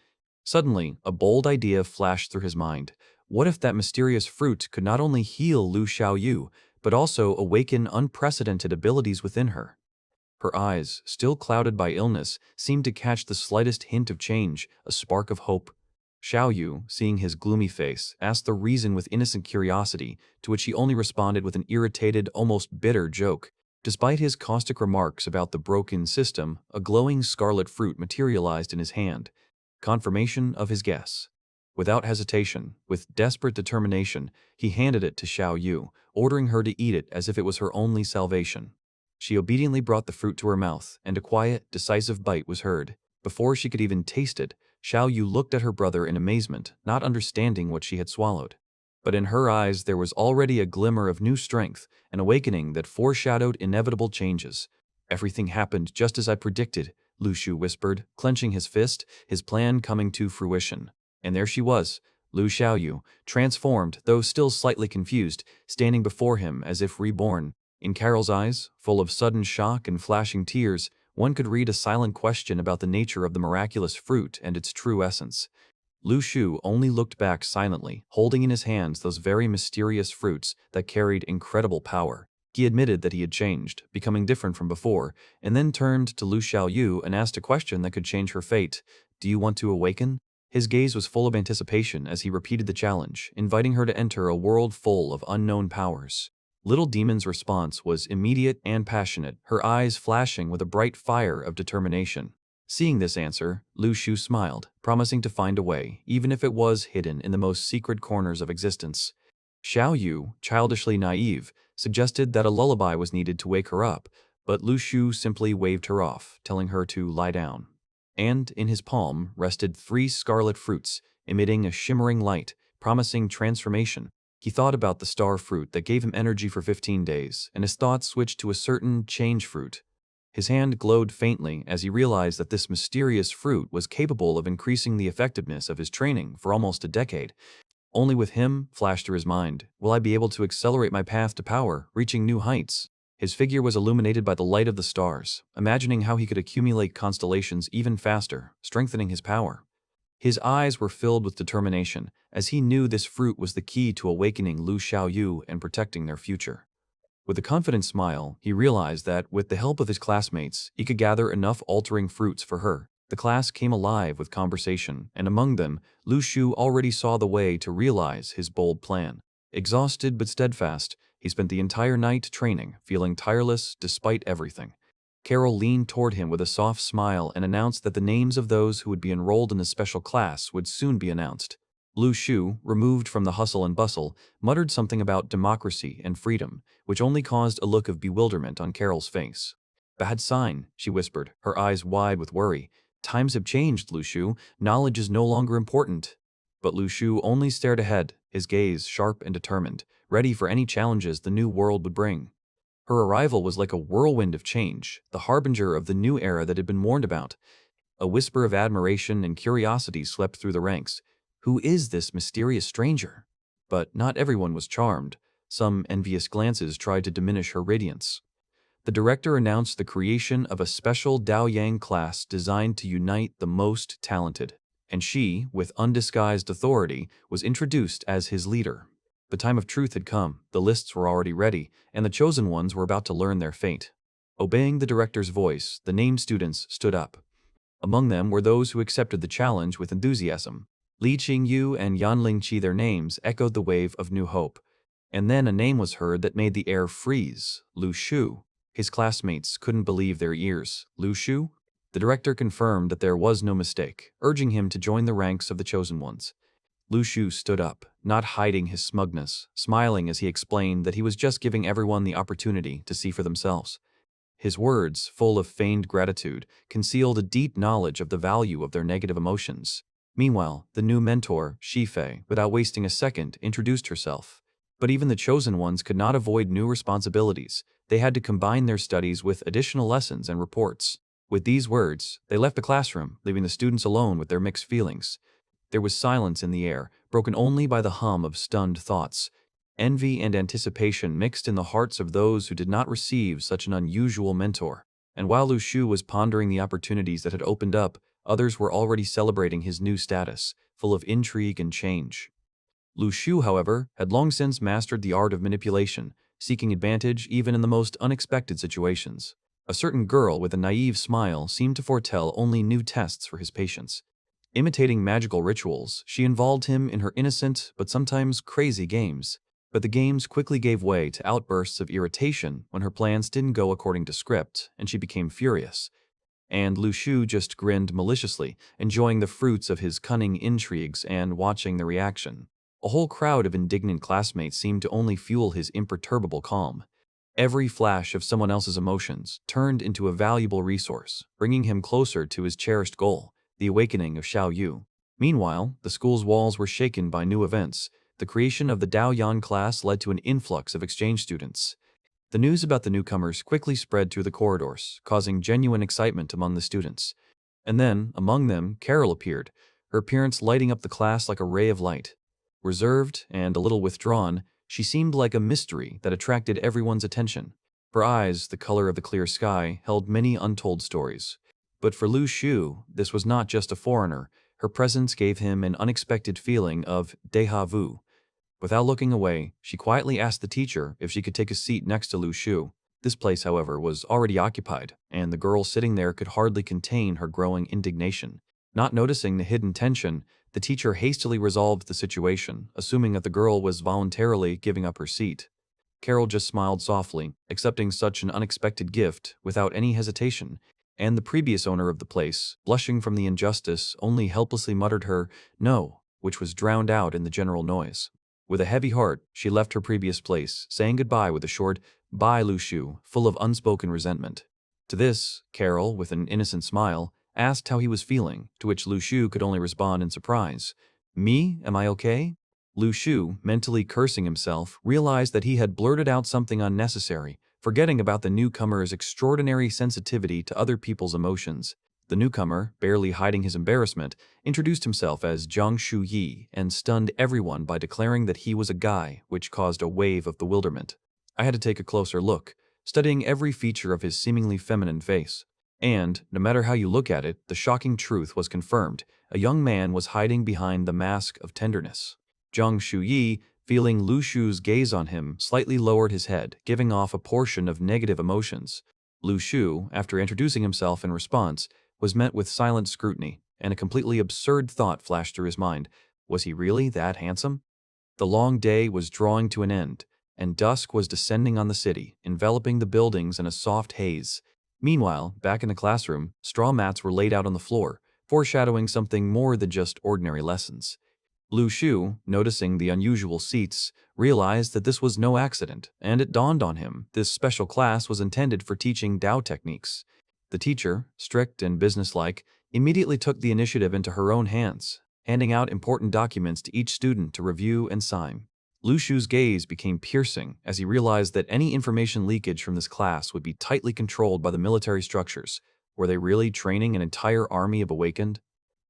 A: Suddenly, a bold idea flashed through his mind. What if that mysterious fruit could not only heal Lu Xiaoyu, but also awaken unprecedented abilities within her? Her eyes, still clouded by illness, seemed to catch the slightest hint of change, a spark of hope. Xiaoyu, seeing his gloomy face, asked the reason with innocent curiosity, to which he only responded with an irritated, almost bitter joke. Despite his caustic remarks about the broken system, a glowing scarlet fruit materialized in his hand, confirmation of his guess. Without hesitation, with desperate determination, he handed it to Xiaoyu, ordering her to eat it as if it was her only salvation. She obediently brought the fruit to her mouth, and a quiet, decisive bite was heard. Before she could even taste it, Xiaoyu looked at her brother in amazement, not understanding what she had swallowed. But in her eyes there was already a glimmer of new strength, an awakening that foreshadowed inevitable changes. "Everything happened just as I predicted," Lu Shu whispered, clenching his fist, his plan coming to fruition. And there she was, Lu Xiaoyu, transformed, though still slightly confused, standing before him as if reborn. In Carol's eyes, full of sudden shock and flashing tears, one could read a silent question about the nature of the miraculous fruit and its true essence. Lu Shu only looked back silently, holding in his hands those very mysterious fruits that carried incredible power. He admitted that he had changed, becoming different from before, and then turned to Lu Xiaoyu and asked a question that could change her fate. "Do you want to awaken?" His gaze was full of anticipation as he repeated the challenge, inviting her to enter a world full of unknown powers. Little Demon's response was immediate and passionate, her eyes flashing with a bright fire of determination. Seeing this answer, Lu Shu smiled, promising to find a way, even if it was hidden in the most secret corners of existence. Xiao Yu, childishly naive, suggested that a lullaby was needed to wake her up, but Lu Shu simply waved her off, telling her to lie down. And in his palm rested 3 scarlet fruits, emitting a shimmering light, promising transformation. He thought about the star fruit that gave him energy for 15 days, and his thoughts switched to a certain change fruit. His hand glowed faintly as he realized that this mysterious fruit was capable of increasing the effectiveness of his training for almost a decade. Only with him, flashed through his mind, will I be able to accelerate my path to power, reaching new heights. His figure was illuminated by the light of the stars, imagining how he could accumulate constellations even faster, strengthening his power. His eyes were filled with determination, as he knew this fruit was the key to awakening Lu Xiaoyu and protecting their future. With a confident smile, he realized that, with the help of his classmates, he could gather enough altering fruits for her. The class came alive with conversation, and among them, Lu Shu already saw the way to realize his bold plan. Exhausted but steadfast, he spent the entire night training, feeling tireless despite everything. Carol leaned toward him with a soft smile and announced that the names of those who would be enrolled in the special class would soon be announced. Lu Shu, removed from the hustle and bustle, muttered something about democracy and freedom, which only caused a look of bewilderment on Carol's face. "Bad sign," she whispered, her eyes wide with worry. "Times have changed, Lu Shu. Knowledge is no longer important." But Lu Shu only stared ahead, his gaze sharp and determined, ready for any challenges the new world would bring. Her arrival was like a whirlwind of change, the harbinger of the new era that had been warned about. A whisper of admiration and curiosity swept through the ranks. Who is this mysterious stranger? But not everyone was charmed. Some envious glances tried to diminish her radiance. The director announced the creation of a special Daoyang class designed to unite the most talented, and she, with undisguised authority, was introduced as his leader. The time of truth had come, the lists were already ready, and the chosen ones were about to learn their fate. Obeying the director's voice, the named students stood up. Among them were those who accepted the challenge with enthusiasm. Li Qingyu and Yan Lingqi, their names echoed the wave of new hope. And then a name was heard that made the air freeze: Lu Shu. His classmates couldn't believe their ears. Lu Shu? The director confirmed that there was no mistake, urging him to join the ranks of the chosen ones. Lu Shu stood up, not hiding his smugness, smiling as he explained that he was just giving everyone the opportunity to see for themselves. His words, full of feigned gratitude, concealed a deep knowledge of the value of their negative emotions. Meanwhile, the new mentor, Shifei, without wasting a second, introduced herself. But even the chosen ones could not avoid new responsibilities. They had to combine their studies with additional lessons and reports. With these words, they left the classroom, leaving the students alone with their mixed feelings. There was silence in the air, broken only by the hum of stunned thoughts. Envy and anticipation mixed in the hearts of those who did not receive such an unusual mentor. And while Lu Shu was pondering the opportunities that had opened up, others were already celebrating his new status, full of intrigue and change. Lu Shu, however, had long since mastered the art of manipulation, seeking advantage even in the most unexpected situations. A certain girl with a naive smile seemed to foretell only new tests for his patience. Imitating magical rituals, she involved him in her innocent but sometimes crazy games. But the games quickly gave way to outbursts of irritation when her plans didn't go according to script, and she became furious. And Lu Shu just grinned maliciously, enjoying the fruits of his cunning intrigues and watching the reaction. A whole crowd of indignant classmates seemed to only fuel his imperturbable calm. Every flash of someone else's emotions turned into a valuable resource, bringing him closer to his cherished goal, the awakening of Xiao Yu. Meanwhile, the school's walls were shaken by new events. The creation of the Daoyang class led to an influx of exchange students. The news about the newcomers quickly spread through the corridors, causing genuine excitement among the students. And then, among them, Carol appeared, her appearance lighting up the class like a ray of light. Reserved and a little withdrawn, she seemed like a mystery that attracted everyone's attention. Her eyes, the color of the clear sky, held many untold stories. But for Lu Shu, this was not just a foreigner. Her presence gave him an unexpected feeling of déjà vu. Without looking away, she quietly asked the teacher if she could take a seat next to Lu Shu. This place, however, was already occupied, and the girl sitting there could hardly contain her growing indignation. Not noticing the hidden tension, the teacher hastily resolved the situation, assuming that the girl was voluntarily giving up her seat. Carol just smiled softly, accepting such an unexpected gift without any hesitation, and the previous owner of the place, blushing from the injustice, only helplessly muttered her "no," which was drowned out in the general noise. With a heavy heart, she left her previous place, saying goodbye with a short "bye, Lu Shu," full of unspoken resentment. To this, Carol, with an innocent smile, asked how he was feeling, to which Lu Shu could only respond in surprise. "Me? Am I okay?" Lu Shu, mentally cursing himself, realized that he had blurted out something unnecessary, forgetting about the newcomer's extraordinary sensitivity to other people's emotions. The newcomer, barely hiding his embarrassment, introduced himself as Zhang Shu Yi and stunned everyone by declaring that he was a guy, which caused a wave of bewilderment. I had to take a closer look, studying every feature of his seemingly feminine face. And, no matter how you look at it, the shocking truth was confirmed. A young man was hiding behind the mask of tenderness. Zhang Shuyi, feeling Lu Shu's gaze on him, slightly lowered his head, giving off a portion of negative emotions. Lu Shu, after introducing himself in response, was met with silent scrutiny, and a completely absurd thought flashed through his mind. Was he really that handsome? The long day was drawing to an end, and dusk was descending on the city, enveloping the buildings in a soft haze. Meanwhile, back in the classroom, straw mats were laid out on the floor, foreshadowing something more than just ordinary lessons. Lu Shu, noticing the unusual seats, realized that this was no accident, and it dawned on him this special class was intended for teaching Dao techniques. The teacher, strict and businesslike, immediately took the initiative into her own hands, handing out important documents to each student to review and sign. Lu Shu's gaze became piercing as he realized that any information leakage from this class would be tightly controlled by the military structures. Were they really training an entire army of awakened?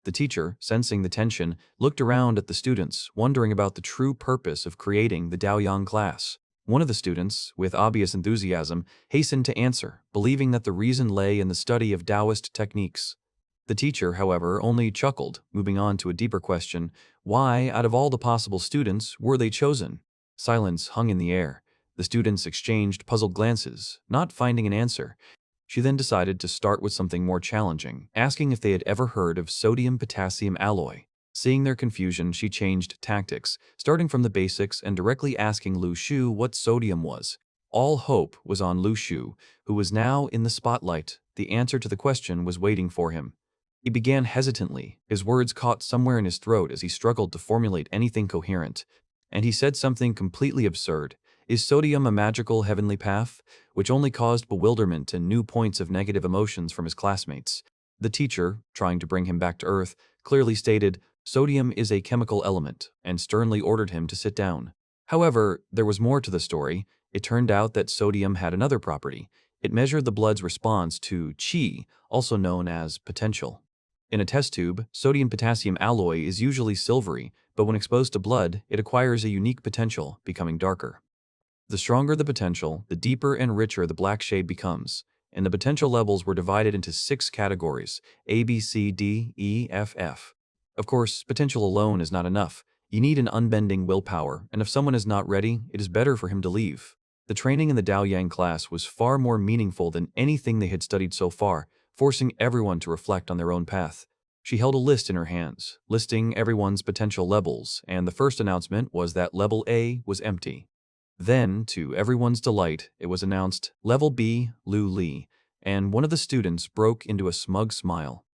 A: The teacher, sensing the tension, looked around at the students, wondering about the true purpose of creating the Daoyang class. One of the students, with obvious enthusiasm, hastened to answer, believing that the reason lay in the study of Taoist techniques. The teacher, however, only chuckled, moving on to a deeper question: why, out of all the possible students, were they chosen? Silence hung in the air. The students exchanged puzzled glances, not finding an answer. She then decided to start with something more challenging, asking if they had ever heard of sodium-potassium alloy. Seeing their confusion, she changed tactics, starting from the basics and directly asking Lu Shu what sodium was. All hope was on Lu Shu, who was now in the spotlight. The answer to the question was waiting for him. He began hesitantly, his words caught somewhere in his throat as he struggled to formulate anything coherent. And he said something completely absurd. Is sodium a magical heavenly path? Which only caused bewilderment and new points of negative emotions from his classmates. The teacher, trying to bring him back to earth, clearly stated, "Sodium is a chemical element," and sternly ordered him to sit down. However, there was more to the story. It turned out that sodium had another property. It measured the blood's response to qi, also known as potential. In a test tube, sodium-potassium alloy is usually silvery, but when exposed to blood, it acquires a unique potential, becoming darker. The stronger the potential, the deeper and richer the black shade becomes, and the potential levels were divided into 6 categories: A, B, C, D, E, F, F. Of course, potential alone is not enough. You need an unbending willpower, and if someone is not ready, it is better for him to leave. The training in the Daoyang class was far more meaningful than anything they had studied so far, forcing everyone to reflect on their own path. She held a list in her hands, listing everyone's potential levels, and the first announcement was that Level A was empty. Then, to everyone's delight, it was announced, Level B, Lu Li, and one of the students broke into a smug smile.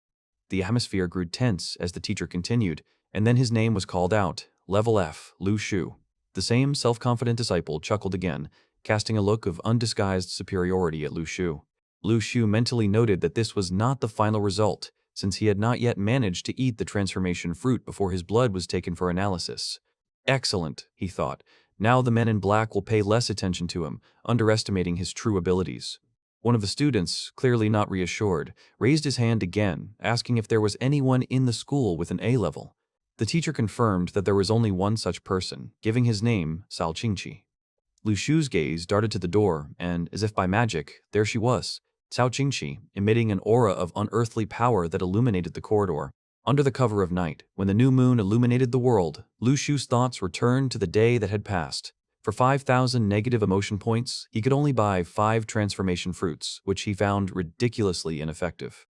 A: The atmosphere grew tense as the teacher continued, and then his name was called out, Level F, Lu Shu. The same self-confident disciple chuckled again, casting a look of undisguised superiority at Lu Shu. Lu Shu mentally noted that this was not the final result, since he had not yet managed to eat the transformation fruit before his blood was taken for analysis. Excellent, he thought. Now the men in black will pay less attention to him, underestimating his true abilities. One of the students, clearly not reassured, raised his hand again, asking if there was anyone in the school with an A level. The teacher confirmed that there was only one such person, giving his name Sao Qingqi. Lu Shu's gaze darted to the door, and, as if by magic, there she was, Cao Qingqi, emitting an aura of unearthly power that illuminated the corridor. Under the cover of night, when the new moon illuminated the world, Lu Shu's thoughts returned to the day that had passed. For 5,000 negative emotion points, he could only buy 5 transformation fruits, which he found ridiculously ineffective.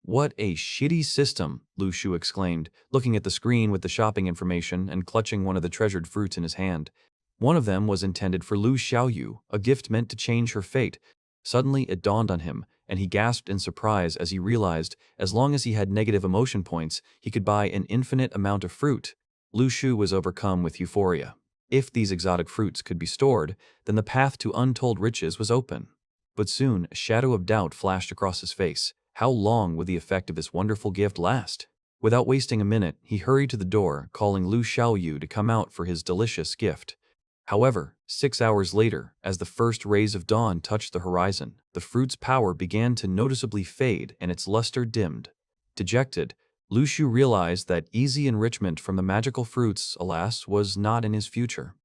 A: What a shitty system, Lu Shu exclaimed, looking at the screen with the shopping information and clutching one of the treasured fruits in his hand. One of them was intended for Lu Xiaoyu, a gift meant to change her fate. Suddenly it dawned on him, and he gasped in surprise as he realized, as long as he had negative emotion points, he could buy an infinite amount of fruit. Lu Shu was overcome with euphoria. If these exotic fruits could be stored, then the path to untold riches was open. But soon, a shadow of doubt flashed across his face. How long would the effect of this wonderful gift last? Without wasting a minute, he hurried to the door, calling Lu Xiaoyu to come out for his delicious gift. However, 6 hours later, as the first rays of dawn touched the horizon, the fruit's power began to noticeably fade and its luster dimmed. Dejected, Lu Shu realized that easy enrichment from the magical fruits, alas, was not in his future.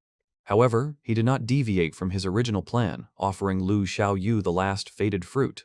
A: However, he did not deviate from his original plan, offering Lu Xiaoyu the last faded fruit.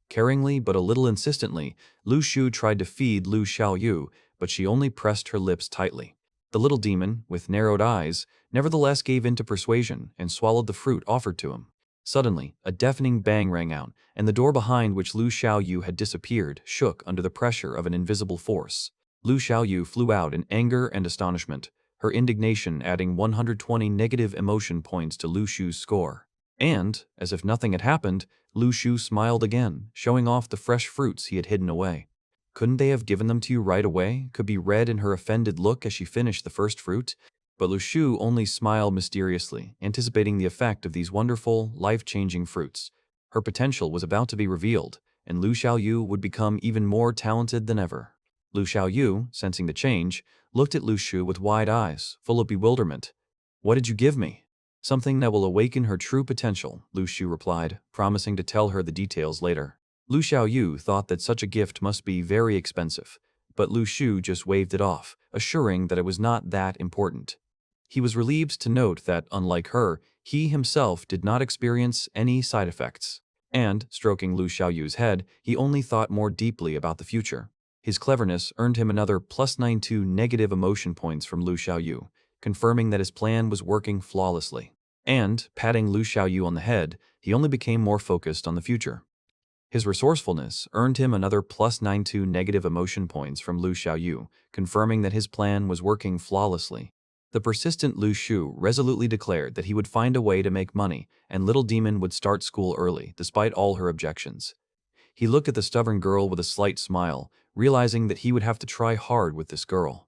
A: Caringly but a little insistently, Lu Shu tried to feed Lu Xiaoyu, but she only pressed her lips tightly. The little demon, with narrowed eyes, nevertheless gave in to persuasion and swallowed the fruit offered to him. Suddenly, a deafening bang rang out, and the door behind which Lu Xiaoyu had disappeared shook under the pressure of an invisible force. Lu Xiaoyu flew out in anger and astonishment, her indignation adding 120 negative emotion points to Lu Shu's score. And, as if nothing had happened, Lu Shu smiled again, showing off the fresh fruits he had hidden away. Couldn't they have given them to you right away? Could be read in her offended look as she finished the first fruit. But Lu Shu only smiled mysteriously, anticipating the effect of these wonderful, life-changing fruits. Her potential was about to be revealed, and Lu Xiaoyu would become even more talented than ever. Lu Xiaoyu, sensing the change, looked at Lu Shu with wide eyes, full of bewilderment. "What did you give me?" "Something that will awaken her true potential," Lu Shu replied, promising to tell her the details later. Lu Xiaoyu thought that such a gift must be very expensive, but Lu Shu just waved it off, assuring that it was not that important. He was relieved to note that, unlike her, he himself did not experience any side effects. And, stroking Lu Xiaoyu's head, he only thought more deeply about the future. His cleverness earned him another +92 negative emotion points from Lu Xiaoyu, confirming that his plan was working flawlessly. And, patting Lu Xiaoyu on the head, he only became more focused on the future. His resourcefulness earned him another +92 negative emotion points from Lu Xiaoyu, confirming that his plan was working flawlessly. The persistent Lu Shu resolutely declared that he would find a way to make money, and Little Demon would start school early, despite all her objections. He looked at the stubborn girl with a slight smile, realizing that he would have to try hard with this girl.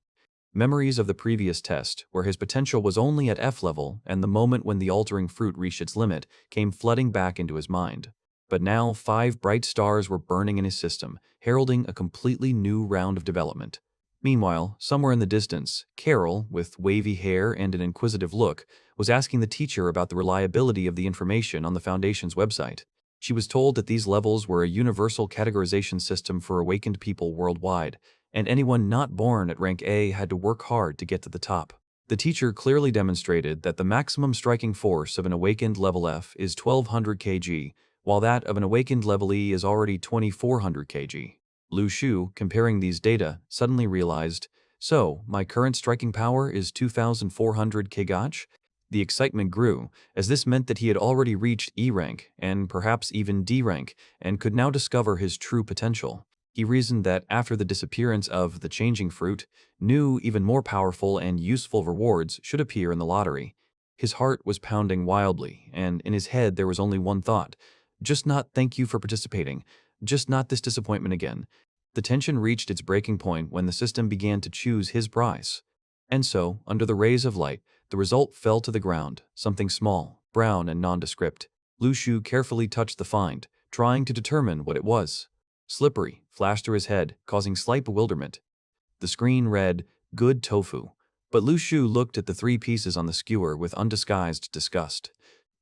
A: Memories of the previous test, where his potential was only at F level, and the moment when the altering fruit reached its limit, came flooding back into his mind. But now 5 bright stars were burning in his system, heralding a completely new round of development. Meanwhile, somewhere in the distance, Carol, with wavy hair and an inquisitive look, was asking the teacher about the reliability of the information on the Foundation's website. She was told that these levels were a universal categorization system for awakened people worldwide, and anyone not born at rank A had to work hard to get to the top. The teacher clearly demonstrated that the maximum striking force of an awakened level F is 1200 kg, while that of an awakened level E is already 2400 kg. Lu Shu, comparing these data, suddenly realized, so, my current striking power is 2400 kgach? The excitement grew, as this meant that he had already reached E rank, and perhaps even D rank, and could now discover his true potential. He reasoned that after the disappearance of the changing fruit, new, even more powerful and useful rewards should appear in the lottery. His heart was pounding wildly, and in his head there was only one thought: just not thank you for participating, just not this disappointment again. The tension reached its breaking point when the system began to choose his prize. And so, under the rays of light, the result fell to the ground, something small, brown and nondescript. Lu Shu carefully touched the find, trying to determine what it was. Slippery flashed through his head, causing slight bewilderment. The screen read, "Good tofu," but Lu Shu looked at the 3 pieces on the skewer with undisguised disgust.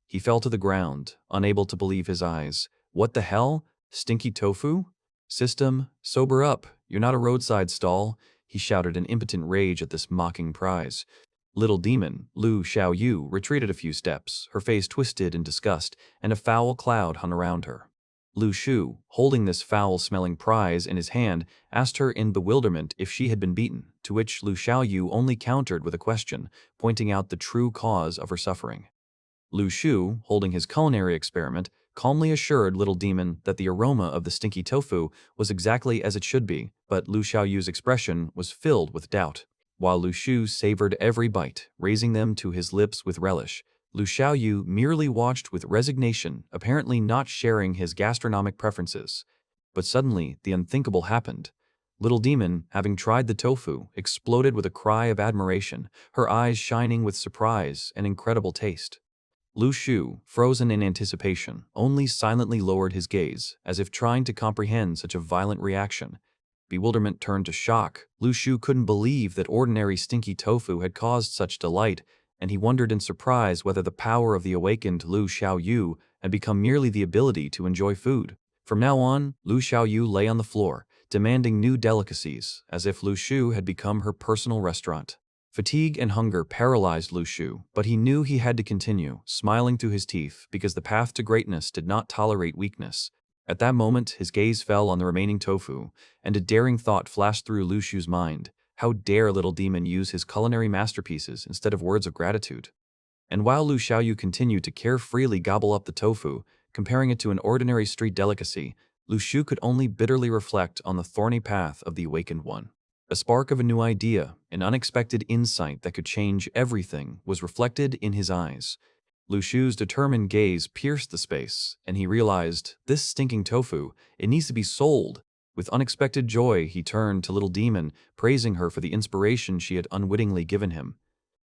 A: He fell to the ground, unable to believe his eyes. What the hell? Stinky tofu? System, sober up, you're not a roadside stall, he shouted in impotent rage at this mocking prize. Little Demon, Lu Xiaoyu, retreated a few steps, her face twisted in disgust, and a foul cloud hung around her. Lu Shu, holding this foul-smelling prize in his hand, asked her in bewilderment if she had been beaten, to which Lu Xiaoyu only countered with a question, pointing out the true cause of her suffering. Lu Shu, holding his culinary experiment, calmly assured Little Demon that the aroma of the stinky tofu was exactly as it should be, but Lu Xiaoyu's expression was filled with doubt. While Lu Shu savored every bite, raising them to his lips with relish, Lu Xiaoyu merely watched with resignation, apparently not sharing his gastronomic preferences. But suddenly, the unthinkable happened. Little Demon, having tried the tofu, exploded with a cry of admiration, her eyes shining with surprise and incredible taste. Lu Shu, frozen in anticipation, only silently lowered his gaze, as if trying to comprehend such a violent reaction. Bewilderment turned to shock. Lu Shu couldn't believe that ordinary stinky tofu had caused such delight, and he wondered in surprise whether the power of the awakened Lu Xiaoyu had become merely the ability to enjoy food. From now on, Lu Xiaoyu lay on the floor, demanding new delicacies, as if Lu Shu had become her personal restaurant. Fatigue and hunger paralyzed Lu Shu, but he knew he had to continue, smiling through his teeth because the path to greatness did not tolerate weakness. At that moment, his gaze fell on the remaining tofu, and a daring thought flashed through Lu Shu's mind. How dare Little Demon use his culinary masterpieces instead of words of gratitude? And while Lu Xiaoyu continued to carefreely gobble up the tofu, comparing it to an ordinary street delicacy, Lu Shu could only bitterly reflect on the thorny path of the awakened one. A spark of a new idea, an unexpected insight that could change everything, was reflected in his eyes. Lu Shu's determined gaze pierced the space, and he realized, this stinking tofu, it needs to be sold. With unexpected joy, he turned to Little Demon, praising her for the inspiration she had unwittingly given him.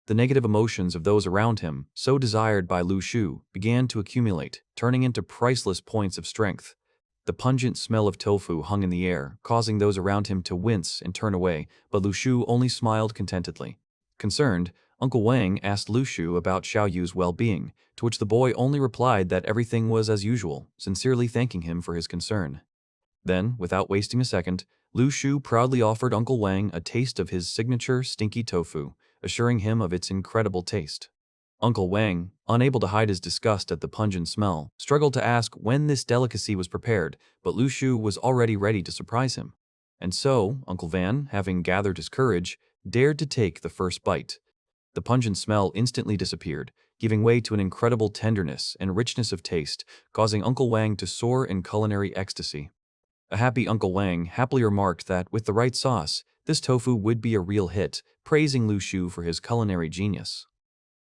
A: The negative emotions of those around him, so desired by Lu Shu, began to accumulate, turning into priceless points of strength. The pungent smell of tofu hung in the air, causing those around him to wince and turn away, but Lu Shu only smiled contentedly. Concerned, Uncle Wang asked Lu Shu about Xiaoyu's well-being, to which the boy only replied that everything was as usual, sincerely thanking him for his concern. Then, without wasting a second, Lu Shu proudly offered Uncle Wang a taste of his signature stinky tofu, assuring him of its incredible taste. Uncle Wang, unable to hide his disgust at the pungent smell, struggled to ask when this delicacy was prepared, but Lu Shu was already ready to surprise him. And so, Uncle Van, having gathered his courage, dared to take the first bite. The pungent smell instantly disappeared, giving way to an incredible tenderness and richness of taste, causing Uncle Wang to soar in culinary ecstasy. A happy Uncle Wang happily remarked that, with the right sauce, this tofu would be a real hit, praising Lu Shu for his culinary genius.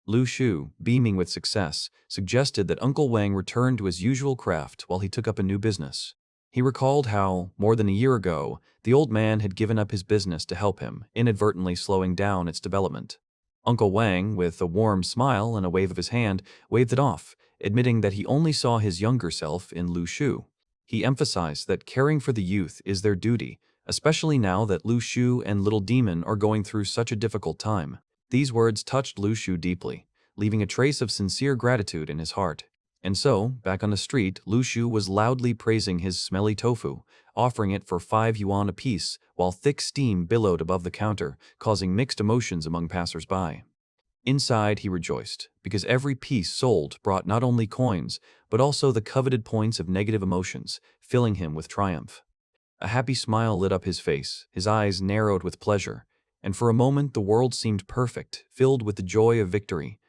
A: Lu Shu, beaming with success, suggested that Uncle Wang return to his usual craft while he took up a new business. He recalled how, more than a year ago, the old man had given up his business to help him, inadvertently slowing down its development. Uncle Wang, with a warm smile and a wave of his hand, waved it off, admitting that he only saw his younger self in Lu Shu. He emphasized that caring for the youth is their duty, especially now that Lu Shu and Little Demon are going through such a difficult time. These words touched Lu Shu deeply, leaving a trace of sincere gratitude in his heart. And so, back on the street, Lu Shu was loudly praising his smelly tofu, offering it for 5 yuan apiece, while thick steam billowed above the counter, causing mixed emotions among passers-by. Inside, he rejoiced, because every piece sold brought not only coins, but also the coveted points of negative emotions, filling him with triumph. A happy smile lit up his face, his eyes narrowed with pleasure, and for a moment the world seemed perfect, filled with the joy of victory.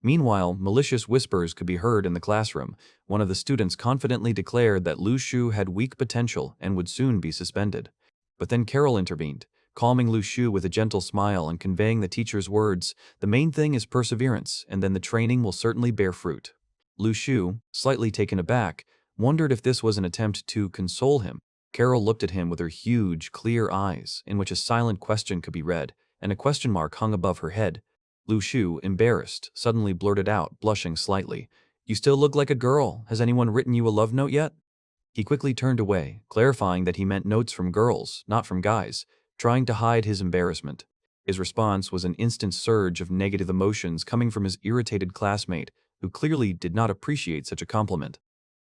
A: Meanwhile, malicious whispers could be heard in the classroom. One of the students confidently declared that Lu Shu had weak potential and would soon be suspended. But then Carol intervened, calming Lu Shu with a gentle smile and conveying the teacher's words, "The main thing is perseverance, and then the training will certainly bear fruit." Lu Shu, slightly taken aback, wondered if this was an attempt to console him. Carol looked at him with her huge, clear eyes, in which a silent question could be read, and a question mark hung above her head. Lu Shu, embarrassed, suddenly blurted out, blushing slightly, "You still look like a girl. Has anyone written you a love note yet?" He quickly turned away, clarifying that he meant notes from girls, not from guys, trying to hide his embarrassment. His response was an instant surge of negative emotions coming from his irritated classmate, who clearly did not appreciate such a compliment.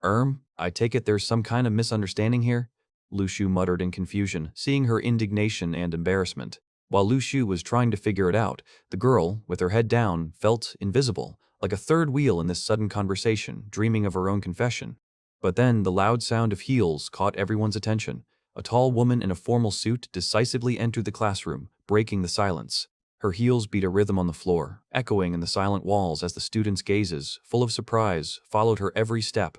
A: I take it there's some kind of misunderstanding here?" Lu Shu muttered in confusion, seeing her indignation and embarrassment. While Lu Shu was trying to figure it out, the girl, with her head down, felt invisible, like a third wheel in this sudden conversation, dreaming of her own confession. But then the loud sound of heels caught everyone's attention. A tall woman in a formal suit decisively entered the classroom, breaking the silence. Her heels beat a rhythm on the floor, echoing in the silent walls as the students' gazes, full of surprise, followed her every step.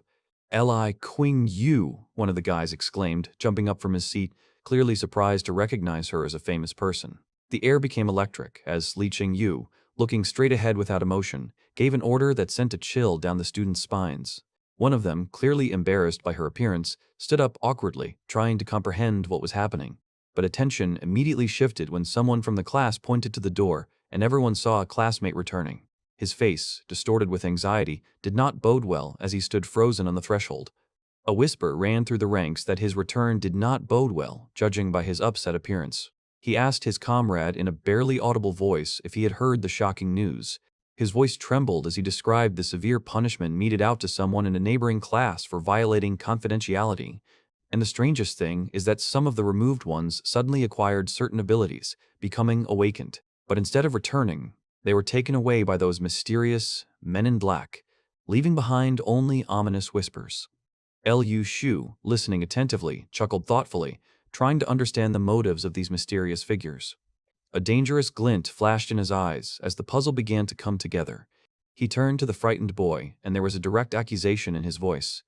A: "Li Qing Yu," one of the guys exclaimed, jumping up from his seat, clearly surprised to recognize her as a famous person. The air became electric as Li Qing Yu, looking straight ahead without emotion, gave an order that sent a chill down the students' spines. One of them, clearly embarrassed by her appearance, stood up awkwardly, trying to comprehend what was happening. But attention immediately shifted when someone from the class pointed to the door, and everyone saw a classmate returning. His face, distorted with anxiety, did not bode well as he stood frozen on the threshold. A whisper ran through the ranks that his return did not bode well, judging by his upset appearance. He asked his comrade in a barely audible voice if he had heard the shocking news. His voice trembled as he described the severe punishment meted out to someone in a neighboring class for violating confidentiality. And the strangest thing is that some of the removed ones suddenly acquired certain abilities, becoming awakened. But instead of returning, they were taken away by those mysterious men in black, leaving behind only ominous whispers. Lu Shu, listening attentively, chuckled thoughtfully, trying to understand the motives of these mysterious figures. A dangerous glint flashed in his eyes as the puzzle began to come together. He turned to the frightened boy, and there was a direct accusation in his voice.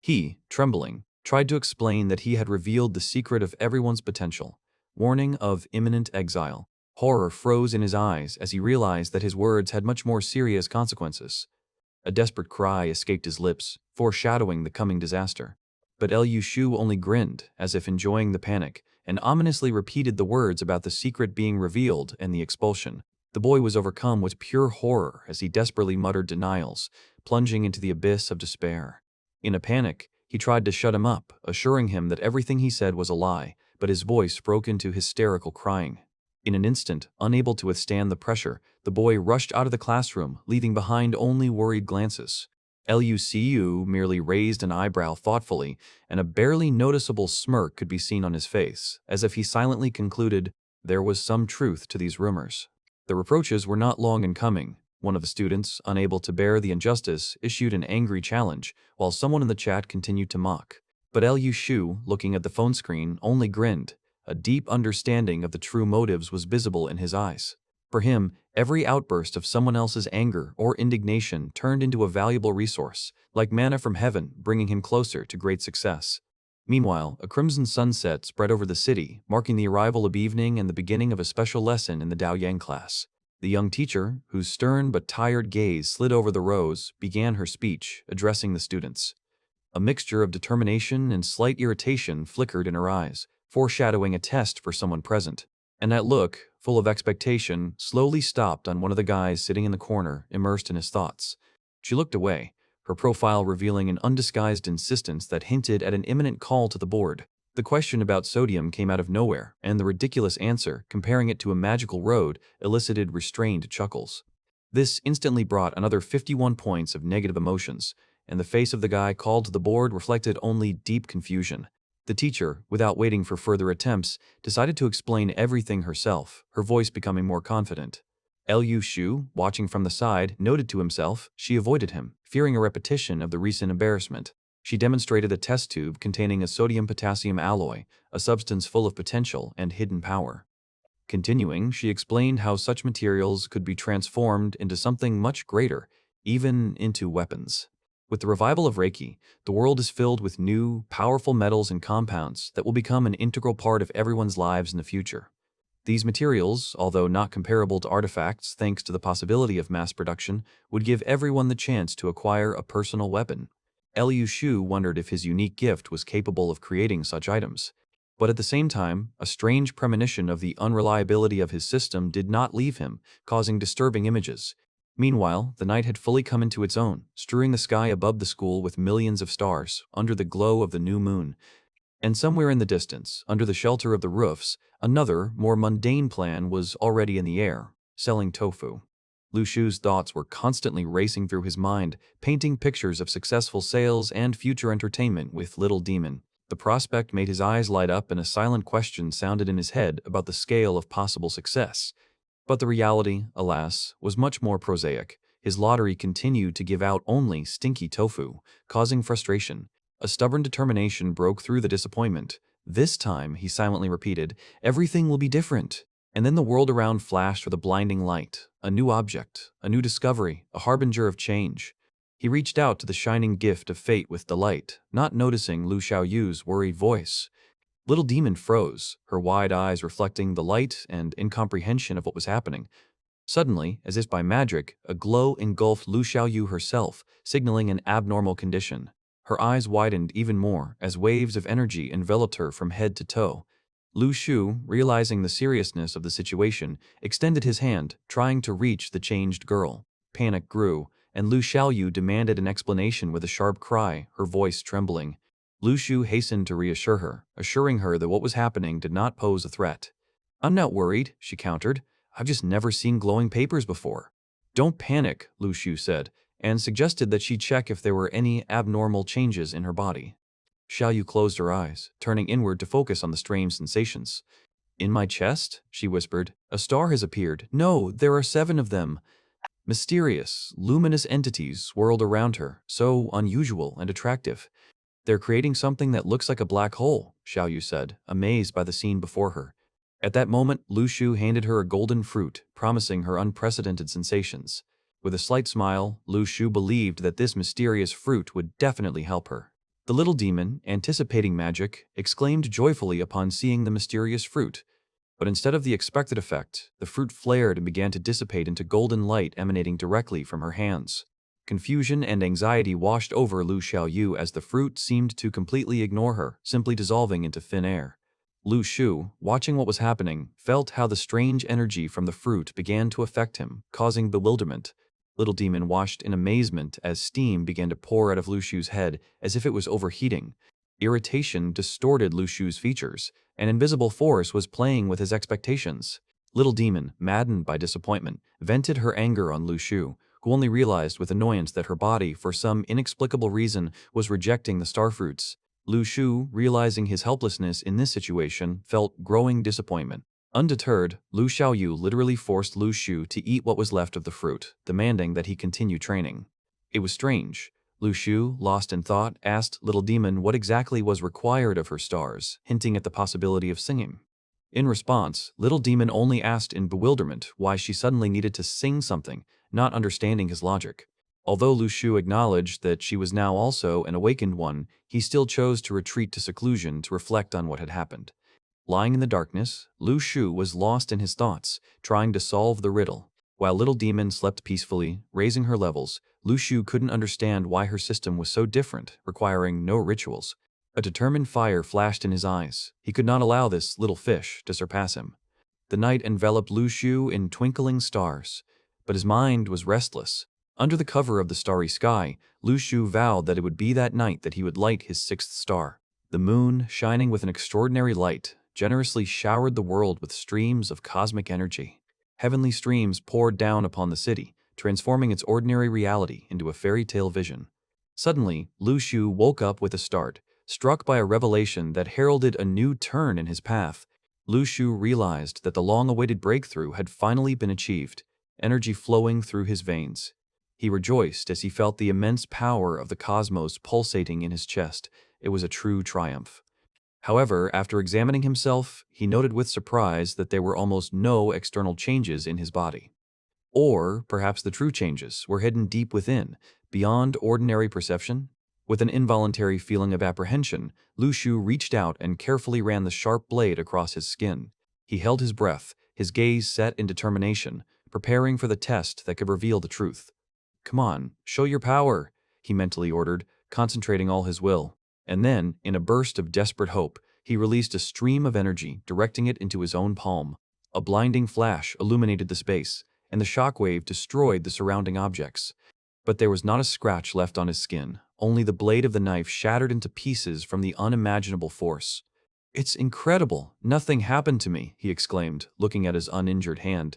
A: He, trembling, tried to explain that he had revealed the secret of everyone's potential, warning of imminent exile. Horror froze in his eyes as he realized that his words had much more serious consequences. A desperate cry escaped his lips, foreshadowing the coming disaster. But Lu Shu only grinned, as if enjoying the panic, and ominously repeated the words about the secret being revealed and the expulsion. The boy was overcome with pure horror as he desperately muttered denials, plunging into the abyss of despair. In a panic, he tried to shut him up, assuring him that everything he said was a lie, but his voice broke into hysterical crying. In an instant, unable to withstand the pressure, the boy rushed out of the classroom, leaving behind only worried glances. Lucu merely raised an eyebrow thoughtfully, and a barely noticeable smirk could be seen on his face, as if he silently concluded there was some truth to these rumors. The reproaches were not long in coming. One of the students, unable to bear the injustice, issued an angry challenge, while someone in the chat continued to mock. But Lu Shu, looking at the phone screen, only grinned. A deep understanding of the true motives was visible in his eyes. For him, every outburst of someone else's anger or indignation turned into a valuable resource, like manna from heaven, bringing him closer to great success. Meanwhile, a crimson sunset spread over the city, marking the arrival of evening and the beginning of a special lesson in the Daoyang class. The young teacher, whose stern but tired gaze slid over the rows, began her speech, addressing the students. A mixture of determination and slight irritation flickered in her eyes, foreshadowing a test for someone present. And that look, full of expectation, slowly stopped on one of the guys sitting in the corner, immersed in his thoughts. She looked away, her profile revealing an undisguised insistence that hinted at an imminent call to the board. The question about sodium came out of nowhere, and the ridiculous answer, comparing it to a magical road, elicited restrained chuckles. This instantly brought another 51 points of negative emotions, and the face of the guy called to the board reflected only deep confusion. The teacher, without waiting for further attempts, decided to explain everything herself, her voice becoming more confident. Lu Shu, watching from the side, noted to himself she avoided him, fearing a repetition of the recent embarrassment. She demonstrated a test tube containing a sodium-potassium alloy, a substance full of potential and hidden power. Continuing, she explained how such materials could be transformed into something much greater, even into weapons. With the revival of Reiki, the world is filled with new, powerful metals and compounds that will become an integral part of everyone's lives in the future. These materials, although not comparable to artifacts thanks to the possibility of mass production, would give everyone the chance to acquire a personal weapon. Lu Shu wondered if his unique gift was capable of creating such items. But at the same time, a strange premonition of the unreliability of his system did not leave him, causing disturbing images. Meanwhile, the night had fully come into its own, strewing the sky above the school with millions of stars, under the glow of the new moon. And somewhere in the distance, under the shelter of the roofs, another, more mundane plan was already in the air, selling tofu. Lu Shu's thoughts were constantly racing through his mind, painting pictures of successful sales and future entertainment with Little Demon. The prospect made his eyes light up, and a silent question sounded in his head about the scale of possible success. But the reality, alas, was much more prosaic. His lottery continued to give out only stinky tofu, causing frustration. A stubborn determination broke through the disappointment. This time, he silently repeated, everything will be different. And then the world around flashed with a blinding light, a new object, a new discovery, a harbinger of change. He reached out to the shining gift of fate with delight, not noticing Lu Xiaoyu's worried voice. Little Demon froze, her wide eyes reflecting the light and incomprehension of what was happening. Suddenly, as if by magic, a glow engulfed Lu Xiaoyu herself, signaling an abnormal condition. Her eyes widened even more as waves of energy enveloped her from head to toe. Lu Shu, realizing the seriousness of the situation, extended his hand, trying to reach the changed girl. Panic grew, and Lu Xiaoyu demanded an explanation with a sharp cry, her voice trembling. Lu Shu hastened to reassure her, assuring her that what was happening did not pose a threat. I'm not worried, she countered. I've just never seen glowing papers before. Don't panic, Lu Shu said, and suggested that she check if there were any abnormal changes in her body. Xiaoyu closed her eyes, turning inward to focus on the strange sensations. In my chest, she whispered, a star has appeared. No, there are 7 of them. Mysterious, luminous entities swirled around her, so unusual and attractive. They're creating something that looks like a black hole, Xiaoyu said, amazed by the scene before her. At that moment, Lu Shu handed her a golden fruit, promising her unprecedented sensations. With a slight smile, Lu Shu believed that this mysterious fruit would definitely help her. The little demon, anticipating magic, exclaimed joyfully upon seeing the mysterious fruit. But instead of the expected effect, the fruit flared and began to dissipate into golden light emanating directly from her hands. Confusion and anxiety washed over Lu Xiaoyu as the fruit seemed to completely ignore her, simply dissolving into thin air. Lu Shu, watching what was happening, felt how the strange energy from the fruit began to affect him, causing bewilderment. Little Demon watched in amazement as steam began to pour out of Lu Shu's head as if it was overheating. Irritation distorted Lu Shu's features. An invisible force was playing with his expectations. Little Demon, maddened by disappointment, vented her anger on Lu Shu, who only realized with annoyance that her body, for some inexplicable reason, was rejecting the starfruits. Lu Shu, realizing his helplessness in this situation, felt growing disappointment. Undeterred, Lu Xiaoyu literally forced Lu Shu to eat what was left of the fruit, demanding that he continue training. It was strange. Lu Shu, lost in thought, asked Little Demon what exactly was required of her stars, hinting at the possibility of singing. In response, Little Demon only asked in bewilderment why she suddenly needed to sing something, not understanding his logic. Although Lu Shu acknowledged that she was now also an awakened one, he still chose to retreat to seclusion to reflect on what had happened. Lying in the darkness, Lu Shu was lost in his thoughts, trying to solve the riddle. While Little Demon slept peacefully, raising her levels, Lu Shu couldn't understand why her system was so different, requiring no rituals. A determined fire flashed in his eyes. He could not allow this little fish to surpass him. The night enveloped Lu Shu in twinkling stars, but his mind was restless. Under the cover of the starry sky, Lu Shu vowed that it would be that night that he would light his 6th star. The moon, shining with an extraordinary light, generously showered the world with streams of cosmic energy. Heavenly streams poured down upon the city, transforming its ordinary reality into a fairy tale vision. Suddenly, Lu Shu woke up with a start, struck by a revelation that heralded a new turn in his path. Lu Shu realized that the long-awaited breakthrough had finally been achieved, energy flowing through his veins. He rejoiced as he felt the immense power of the cosmos pulsating in his chest. It was a true triumph. However, after examining himself, he noted with surprise that there were almost no external changes in his body. Or perhaps the true changes were hidden deep within, beyond ordinary perception. With an involuntary feeling of apprehension, Lu Shu reached out and carefully ran the sharp blade across his skin. He held his breath, his gaze set in determination, preparing for the test that could reveal the truth. Come on, show your power, he mentally ordered, concentrating all his will. And then, in a burst of desperate hope, he released a stream of energy, directing it into his own palm. A blinding flash illuminated the space, and the shockwave destroyed the surrounding objects. But there was not a scratch left on his skin, only the blade of the knife shattered into pieces from the unimaginable force. It's incredible, nothing happened to me, he exclaimed, looking at his uninjured hand.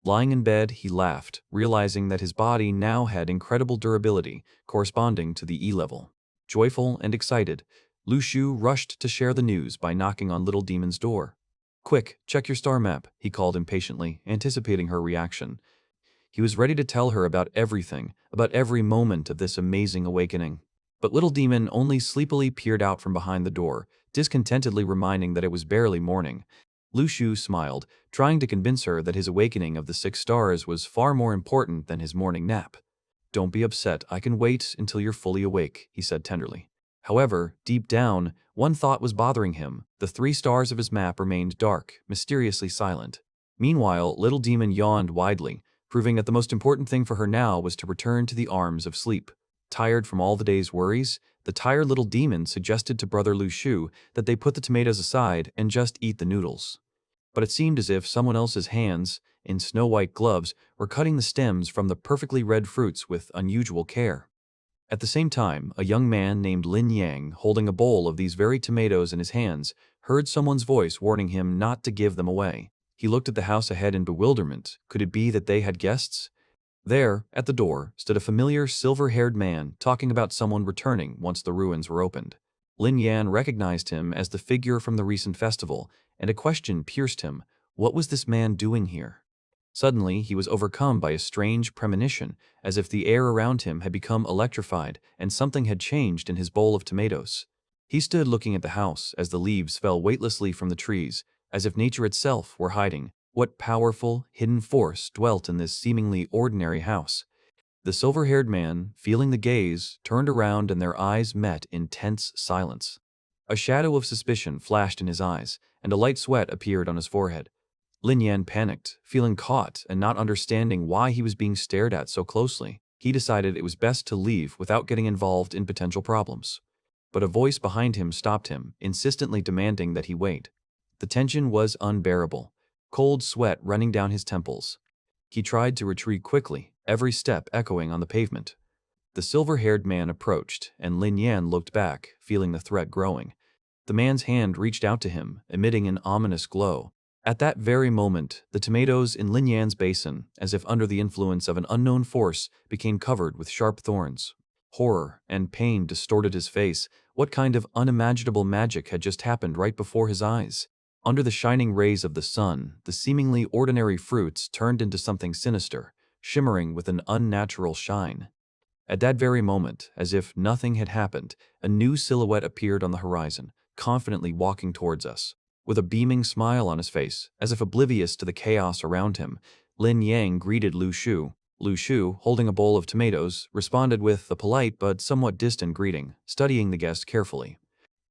A: Lying in bed, he laughed, realizing that his body now had incredible durability, corresponding to the E-level. Joyful and excited, Lu Shu rushed to share the news by knocking on Little Demon's door. Quick, check your star map, he called impatiently, anticipating her reaction. He was ready to tell her about everything, about every moment of this amazing awakening. But Little Demon only sleepily peered out from behind the door, discontentedly reminding that it was barely morning. Lu Shu smiled, trying to convince her that his awakening of the 6 stars was far more important than his morning nap. "Don't be upset, I can wait until you're fully awake," he said tenderly. However, deep down, one thought was bothering him. The 3 stars of his map remained dark, mysteriously silent. Meanwhile, Little Demon yawned widely, proving that the most important thing for her now was to return to the arms of sleep. Tired from all the day's worries, the tired little demon suggested to Brother Lu Shu that they put the tomatoes aside and just eat the noodles. But it seemed as if someone else's hands, in snow-white gloves, were cutting the stems from the perfectly red fruits with unusual care. At the same time, a young man named Lin Yang, holding a bowl of these very tomatoes in his hands, heard someone's voice warning him not to give them away. He looked at the house ahead in bewilderment. Could it be that they had guests? There, at the door, stood a familiar silver-haired man talking about someone returning once the ruins were opened. Lin Yan recognized him as the figure from the recent festival, and a question pierced him. What was this man doing here? Suddenly, he was overcome by a strange premonition, as if the air around him had become electrified and something had changed in his bowl of tomatoes. He stood looking at the house as the leaves fell weightlessly from the trees, as if nature itself were hiding. What powerful, hidden force dwelt in this seemingly ordinary house? The silver-haired man, feeling the gaze, turned around and their eyes met in tense silence. A shadow of suspicion flashed in his eyes, and a light sweat appeared on his forehead. Lin Yan panicked, feeling caught and not understanding why he was being stared at so closely. He decided it was best to leave without getting involved in potential problems. But a voice behind him stopped him, insistently demanding that he wait. The tension was unbearable, cold sweat running down his temples. He tried to retreat quickly, every step echoing on the pavement. The silver-haired man approached, and Lin Yan looked back, feeling the threat growing. The man's hand reached out to him, emitting an ominous glow. At that very moment, the tomatoes in Lin Yan's basin, as if under the influence of an unknown force, became covered with sharp thorns. Horror and pain distorted his face. What kind of unimaginable magic had just happened right before his eyes? Under the shining rays of the sun, the seemingly ordinary fruits turned into something sinister, shimmering with an unnatural shine. At that very moment, as if nothing had happened, a new silhouette appeared on the horizon, confidently walking towards us. With a beaming smile on his face, as if oblivious to the chaos around him, Lin Yang greeted Lu Shu. Lu Shu, holding a bowl of tomatoes, responded with a polite but somewhat distant greeting, studying the guest carefully.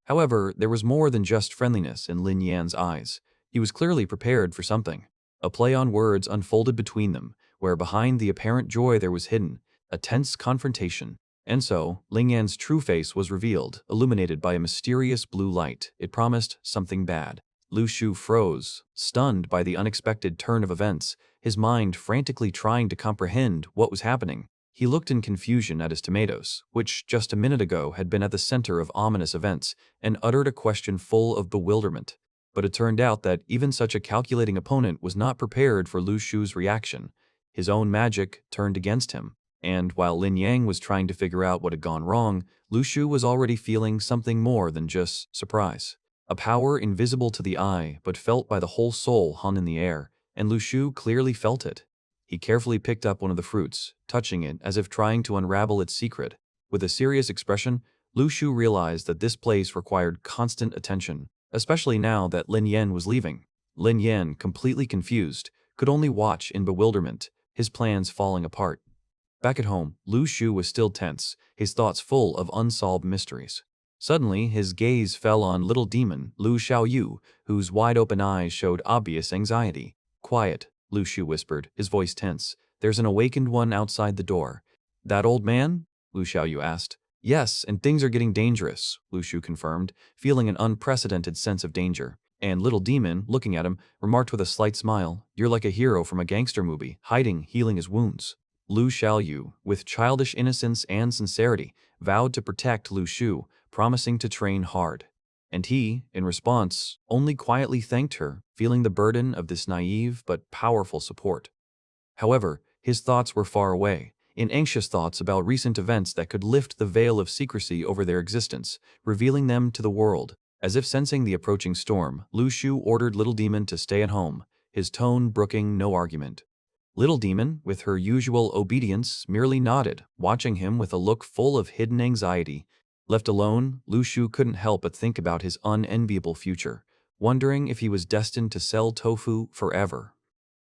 A: However, there was more than just friendliness in Lin Yan's eyes. He was clearly prepared for something. A play on words unfolded between them, where behind the apparent joy there was hidden a tense confrontation. And so, Lin Yan's true face was revealed, illuminated by a mysterious blue light. It promised something bad. Lu Shu froze, stunned by the unexpected turn of events, his mind frantically trying to comprehend what was happening. He looked in confusion at his tomatoes, which just a minute ago had been at the center of ominous events, and uttered a question full of bewilderment. But it turned out that even such a calculating opponent was not prepared for Lu Shu's reaction. His own magic turned against him, and while Lin Yang was trying to figure out what had gone wrong, Lu Shu was already feeling something more than just surprise. A power invisible to the eye but felt by the whole soul hung in the air, and Lu Shu clearly felt it. He carefully picked up one of the fruits, touching it as if trying to unravel its secret. With a serious expression, Lu Shu realized that this place required constant attention, especially now that Lin Yan was leaving. Lin Yan, completely confused, could only watch in bewilderment, his plans falling apart. Back at home, Lu Shu was still tense, his thoughts full of unsolved mysteries. Suddenly, his gaze fell on little demon Lu Xiaoyu, whose wide-open eyes showed obvious anxiety. "Quiet," Lu Shu whispered, his voice tense. "There's an awakened one outside the door." "That old man?" Lu Xiaoyu asked. "Yes, and things are getting dangerous," Lu Shu confirmed, feeling an unprecedented sense of danger. And little demon, looking at him, remarked with a slight smile, "You're like a hero from a gangster movie, hiding, healing his wounds." Lu Xiaoyu, with childish innocence and sincerity, vowed to protect Lu Shu, promising to train hard. And he, in response, only quietly thanked her, feeling the burden of this naive but powerful support. However, his thoughts were far away, in anxious thoughts about recent events that could lift the veil of secrecy over their existence, revealing them to the world. As if sensing the approaching storm, Lu Shu ordered Little Demon to stay at home, his tone brooking no argument. Little Demon, with her usual obedience, merely nodded, watching him with a look full of hidden anxiety. Left alone, Lu Shu couldn't help but think about his unenviable future, wondering if he was destined to sell tofu forever.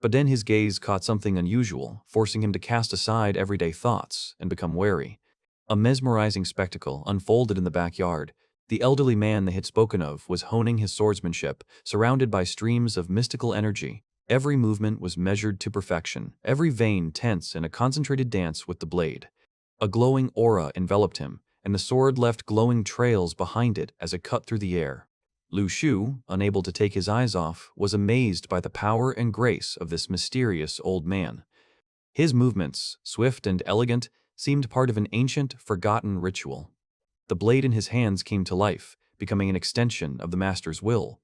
A: But then his gaze caught something unusual, forcing him to cast aside everyday thoughts and become wary. A mesmerizing spectacle unfolded in the backyard. The elderly man they had spoken of was honing his swordsmanship, surrounded by streams of mystical energy. Every movement was measured to perfection, every vein tense in a concentrated dance with the blade. A glowing aura enveloped him, and the sword left glowing trails behind it as it cut through the air. Lu Shu, unable to take his eyes off, was amazed by the power and grace of this mysterious old man. His movements, swift and elegant, seemed part of an ancient, forgotten ritual. The blade in his hands came to life, becoming an extension of the master's will.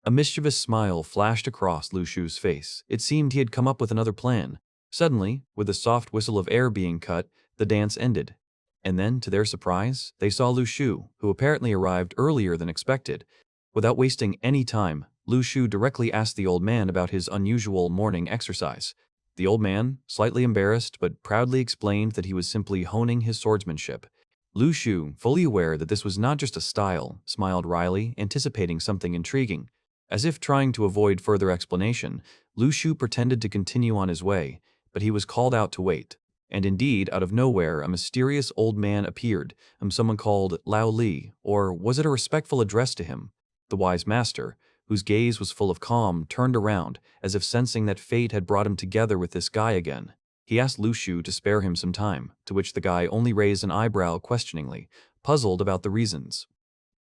A: A mischievous smile flashed across Lu Shu's face. It seemed he had come up with another plan. Suddenly, with a soft whistle of air being cut, the dance ended. And then, to their surprise, they saw Lu Shu, who apparently arrived earlier than expected. Without wasting any time, Lu Shu directly asked the old man about his unusual morning exercise. The old man, slightly embarrassed but proudly explained that he was simply honing his swordsmanship. Lu Shu, fully aware that this was not just a style, smiled wryly, anticipating something intriguing. As if trying to avoid further explanation, Lu Shu pretended to continue on his way, but he was called out to wait. And indeed, out of nowhere, a mysterious old man appeared, someone called Lao Li, or was it a respectful address to him? The wise master, whose gaze was full of calm, turned around, as if sensing that fate had brought him together with this guy again. He asked Lu Shu to spare him some time, to which the guy only raised an eyebrow questioningly, puzzled about the reasons.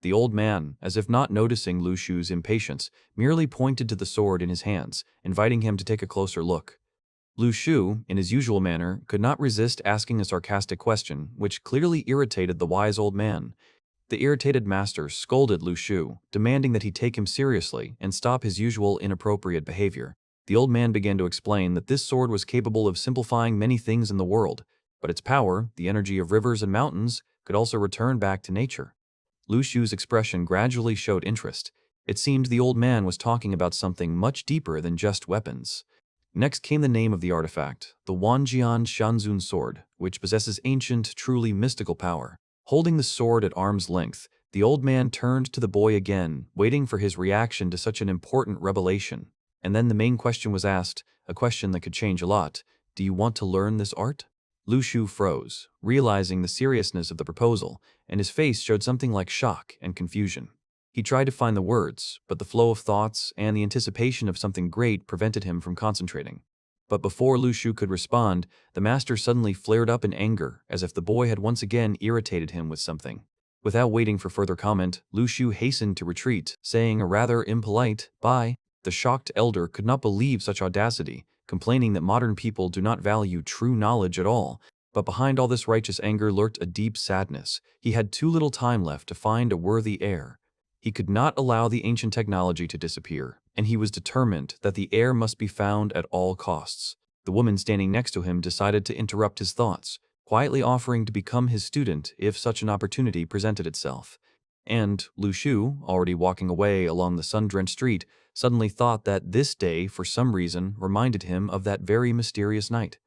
A: The old man, as if not noticing Lu Shu's impatience, merely pointed to the sword in his hands, inviting him to take a closer look. Lu Shu, in his usual manner, could not resist asking a sarcastic question, which clearly irritated the wise old man. The irritated master scolded Lu Shu, demanding that he take him seriously and stop his usual inappropriate behavior. The old man began to explain that this sword was capable of simplifying many things in the world, but its power, the energy of rivers and mountains, could also return back to nature. Lu Shu's expression gradually showed interest. It seemed the old man was talking about something much deeper than just weapons. Next came the name of the artifact, the Wanjian Shanzun sword, which possesses ancient, truly mystical power. Holding the sword at arm's length, the old man turned to the boy again, waiting for his reaction to such an important revelation. And then the main question was asked, a question that could change a lot. Do you want to learn this art? Lu Shu froze, realizing the seriousness of the proposal, and his face showed something like shock and confusion. He tried to find the words, but the flow of thoughts and the anticipation of something great prevented him from concentrating. But before Lu Shu could respond, the master suddenly flared up in anger, as if the boy had once again irritated him with something. Without waiting for further comment, Lu Shu hastened to retreat, saying a rather impolite, "Bye." The shocked elder could not believe such audacity, complaining that modern people do not value true knowledge at all. But behind all this righteous anger lurked a deep sadness. He had too little time left to find a worthy heir. He could not allow the ancient technology to disappear, and he was determined that the heir must be found at all costs. The woman standing next to him decided to interrupt his thoughts, quietly offering to become his student if such an opportunity presented itself. And Lu Shu, already walking away along the sun-drenched street, suddenly thought that this day, for some reason, reminded him of that very mysterious night.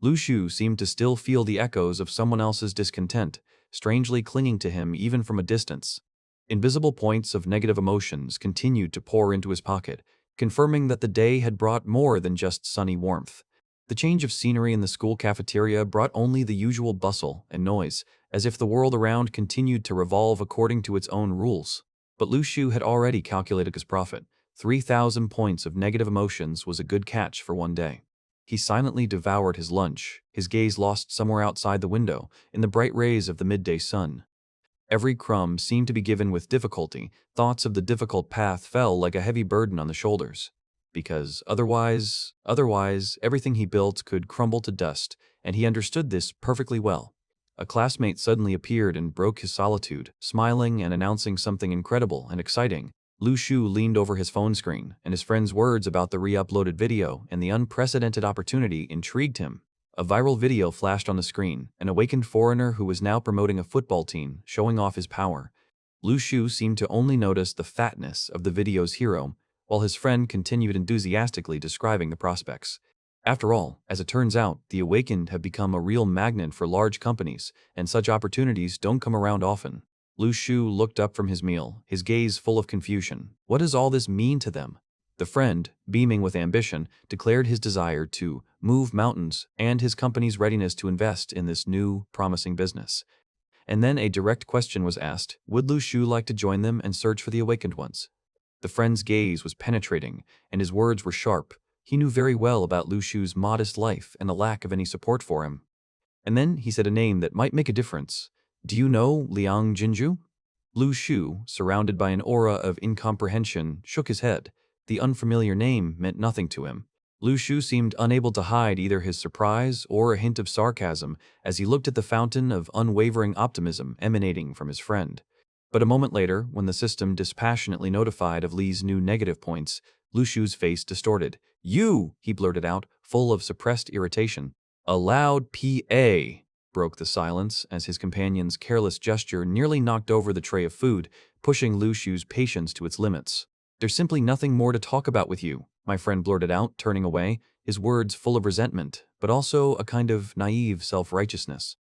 A: Lu Shu seemed to still feel the echoes of someone else's discontent, strangely clinging to him even from a distance. Invisible points of negative emotions continued to pour into his pocket, confirming that the day had brought more than just sunny warmth. The change of scenery in the school cafeteria brought only the usual bustle and noise, as if the world around continued to revolve according to its own rules. But Lu Shu had already calculated his profit. 3,000 points of negative emotions was a good catch for one day. He silently devoured his lunch, his gaze lost somewhere outside the window, in the bright rays of the midday sun. Every crumb seemed to be given with difficulty. Thoughts of the difficult path fell like a heavy burden on the shoulders. Because otherwise, everything he built could crumble to dust, and he understood this perfectly well. A classmate suddenly appeared and broke his solitude, smiling and announcing something incredible and exciting. Lu Shu leaned over his phone screen, and his friend's words about the re-uploaded video and the unprecedented opportunity intrigued him. A viral video flashed on the screen, an awakened foreigner who was now promoting a football team, showing off his power. Lu Shu seemed to only notice the fatness of the video's hero, while his friend continued enthusiastically describing the prospects. After all, as it turns out, the awakened have become a real magnet for large companies, and such opportunities don't come around often. Lu Shu looked up from his meal, his gaze full of confusion. What does all this mean to them? The friend, beaming with ambition, declared his desire to move mountains and his company's readiness to invest in this new, promising business. And then a direct question was asked: would Lu Shu like to join them and search for the awakened ones? The friend's gaze was penetrating, and his words were sharp. He knew very well about Lu Shu's modest life and the lack of any support for him. And then he said a name that might make a difference. Do you know Liang Jinju? Lu Shu, surrounded by an aura of incomprehension, shook his head. The unfamiliar name meant nothing to him. Lu Shu seemed unable to hide either his surprise or a hint of sarcasm as he looked at the fountain of unwavering optimism emanating from his friend. But a moment later, when the system dispassionately notified of Li's new negative points, Lu Shu's face distorted. "You!" he blurted out, full of suppressed irritation. A loud P.A. broke the silence as his companion's careless gesture nearly knocked over the tray of food, pushing Lu Shu's patience to its limits. "There's simply nothing more to talk about with you," my friend blurted out, turning away, his words full of resentment, but also a kind of naive self-righteousness.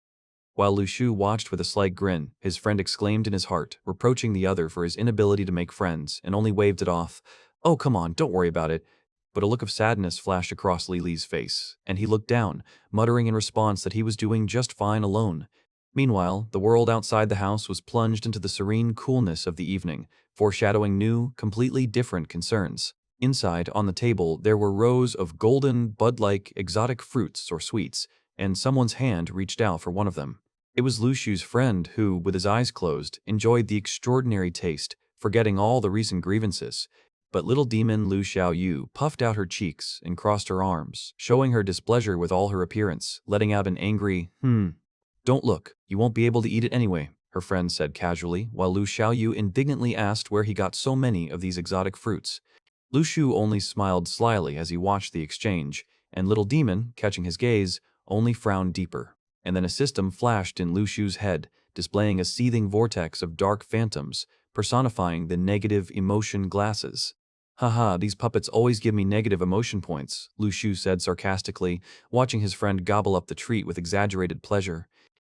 A: While Lu Shu watched with a slight grin, his friend exclaimed in his heart, reproaching the other for his inability to make friends, and only waved it off. "Oh, come on, don't worry about it." But a look of sadness flashed across Li's face, and he looked down, muttering in response that he was doing just fine alone. Meanwhile, the world outside the house was plunged into the serene coolness of the evening, foreshadowing new, completely different concerns. Inside, on the table, there were rows of golden, bud-like, exotic fruits or sweets, and someone's hand reached out for one of them. It was Lu Shu's friend who, with his eyes closed, enjoyed the extraordinary taste, forgetting all the recent grievances. But little demon Lu Xiaoyu puffed out her cheeks and crossed her arms, showing her displeasure with all her appearance, letting out an angry, "Don't look, you won't be able to eat it anyway," her friend said casually, while Lu Xiaoyu indignantly asked where he got so many of these exotic fruits. Lu Shu only smiled slyly as he watched the exchange, and little demon, catching his gaze, only frowned deeper. And then a system flashed in Lu Shu's head, displaying a seething vortex of dark phantoms, personifying the negative emotion glasses. "Haha, these puppets always give me negative emotion points," Lu Shu said sarcastically, watching his friend gobble up the treat with exaggerated pleasure.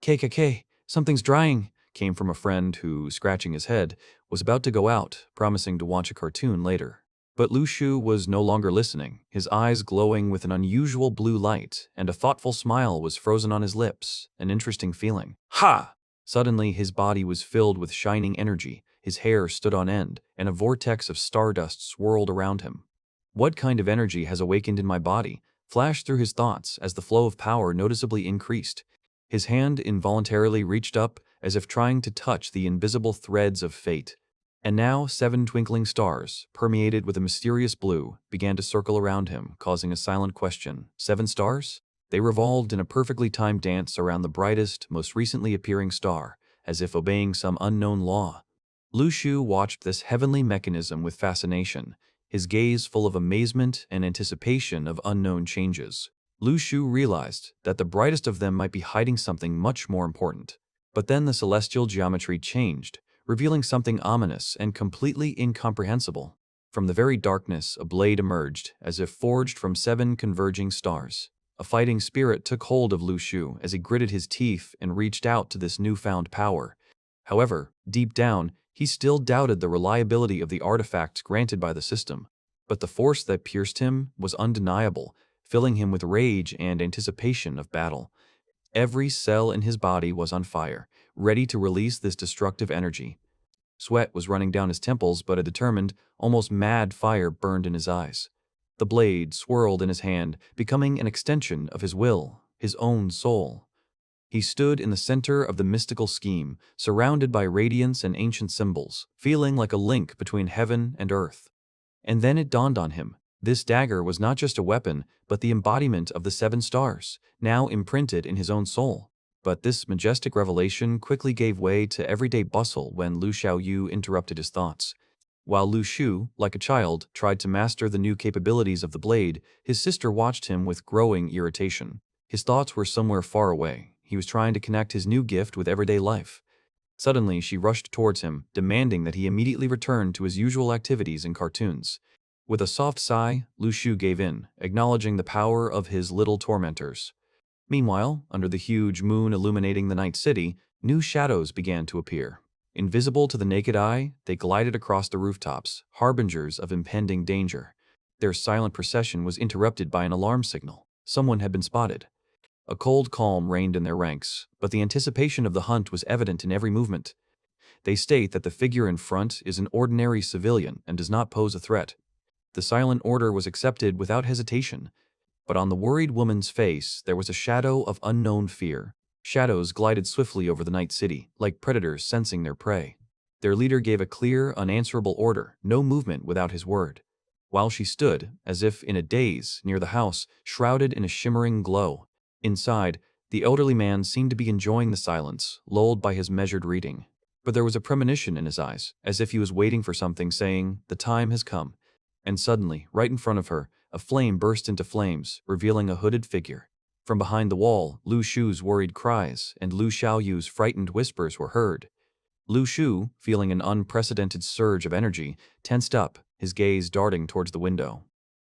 A: "KKK, something's drying," came from a friend who, scratching his head, was about to go out, promising to watch a cartoon later. But Lu Shu was no longer listening, his eyes glowing with an unusual blue light, and a thoughtful smile was frozen on his lips, an interesting feeling. "Ha!" Suddenly his body was filled with shining energy, his hair stood on end, and a vortex of stardust swirled around him. "What kind of energy has awakened in my body?" flashed through his thoughts as the flow of power noticeably increased. His hand involuntarily reached up as if trying to touch the invisible threads of fate. And now 7 twinkling stars, permeated with a mysterious blue, began to circle around him, causing a silent question. 7 stars? They revolved in a perfectly timed dance around the brightest, most recently appearing star, as if obeying some unknown law. Lu Shu watched this heavenly mechanism with fascination, his gaze full of amazement and anticipation of unknown changes. Lu Shu realized that the brightest of them might be hiding something much more important. But then the celestial geometry changed, revealing something ominous and completely incomprehensible. From the very darkness, a blade emerged, as if forged from 7 converging stars. A fighting spirit took hold of Lu Shu as he gritted his teeth and reached out to this newfound power. However, deep down, he still doubted the reliability of the artifacts granted by the system. But the force that pierced him was undeniable, filling him with rage and anticipation of battle. Every cell in his body was on fire, ready to release this destructive energy. Sweat was running down his temples, but a determined, almost mad fire burned in his eyes. The blade swirled in his hand, becoming an extension of his will, his own soul. He stood in the center of the mystical scheme, surrounded by radiance and ancient symbols, feeling like a link between heaven and earth. And then it dawned on him. This dagger was not just a weapon, but the embodiment of the 7 stars, now imprinted in his own soul. But this majestic revelation quickly gave way to everyday bustle when Lu Xiaoyu interrupted his thoughts. While Lu Shu, like a child, tried to master the new capabilities of the blade, his sister watched him with growing irritation. His thoughts were somewhere far away. He was trying to connect his new gift with everyday life. Suddenly, she rushed towards him, demanding that he immediately return to his usual activities and cartoons. With a soft sigh, Lu Shu gave in, acknowledging the power of his little tormentors. Meanwhile, under the huge moon illuminating the night city, new shadows began to appear. Invisible to the naked eye, they glided across the rooftops, harbingers of impending danger. Their silent procession was interrupted by an alarm signal. Someone had been spotted. A cold calm reigned in their ranks, but the anticipation of the hunt was evident in every movement. They state that the figure in front is an ordinary civilian and does not pose a threat. The silent order was accepted without hesitation, but on the worried woman's face there was a shadow of unknown fear. Shadows glided swiftly over the night city, like predators sensing their prey. Their leader gave a clear, unanswerable order, no movement without his word. While she stood, as if in a daze, near the house, shrouded in a shimmering glow. Inside, the elderly man seemed to be enjoying the silence, lulled by his measured reading. But there was a premonition in his eyes, as if he was waiting for something, saying, "The time has come." And suddenly, right in front of her, a flame burst into flames, revealing a hooded figure. From behind the wall, Lu Shu's worried cries and Lu Xiaoyu's frightened whispers were heard. Lu Shu, feeling an unprecedented surge of energy, tensed up, his gaze darting towards the window.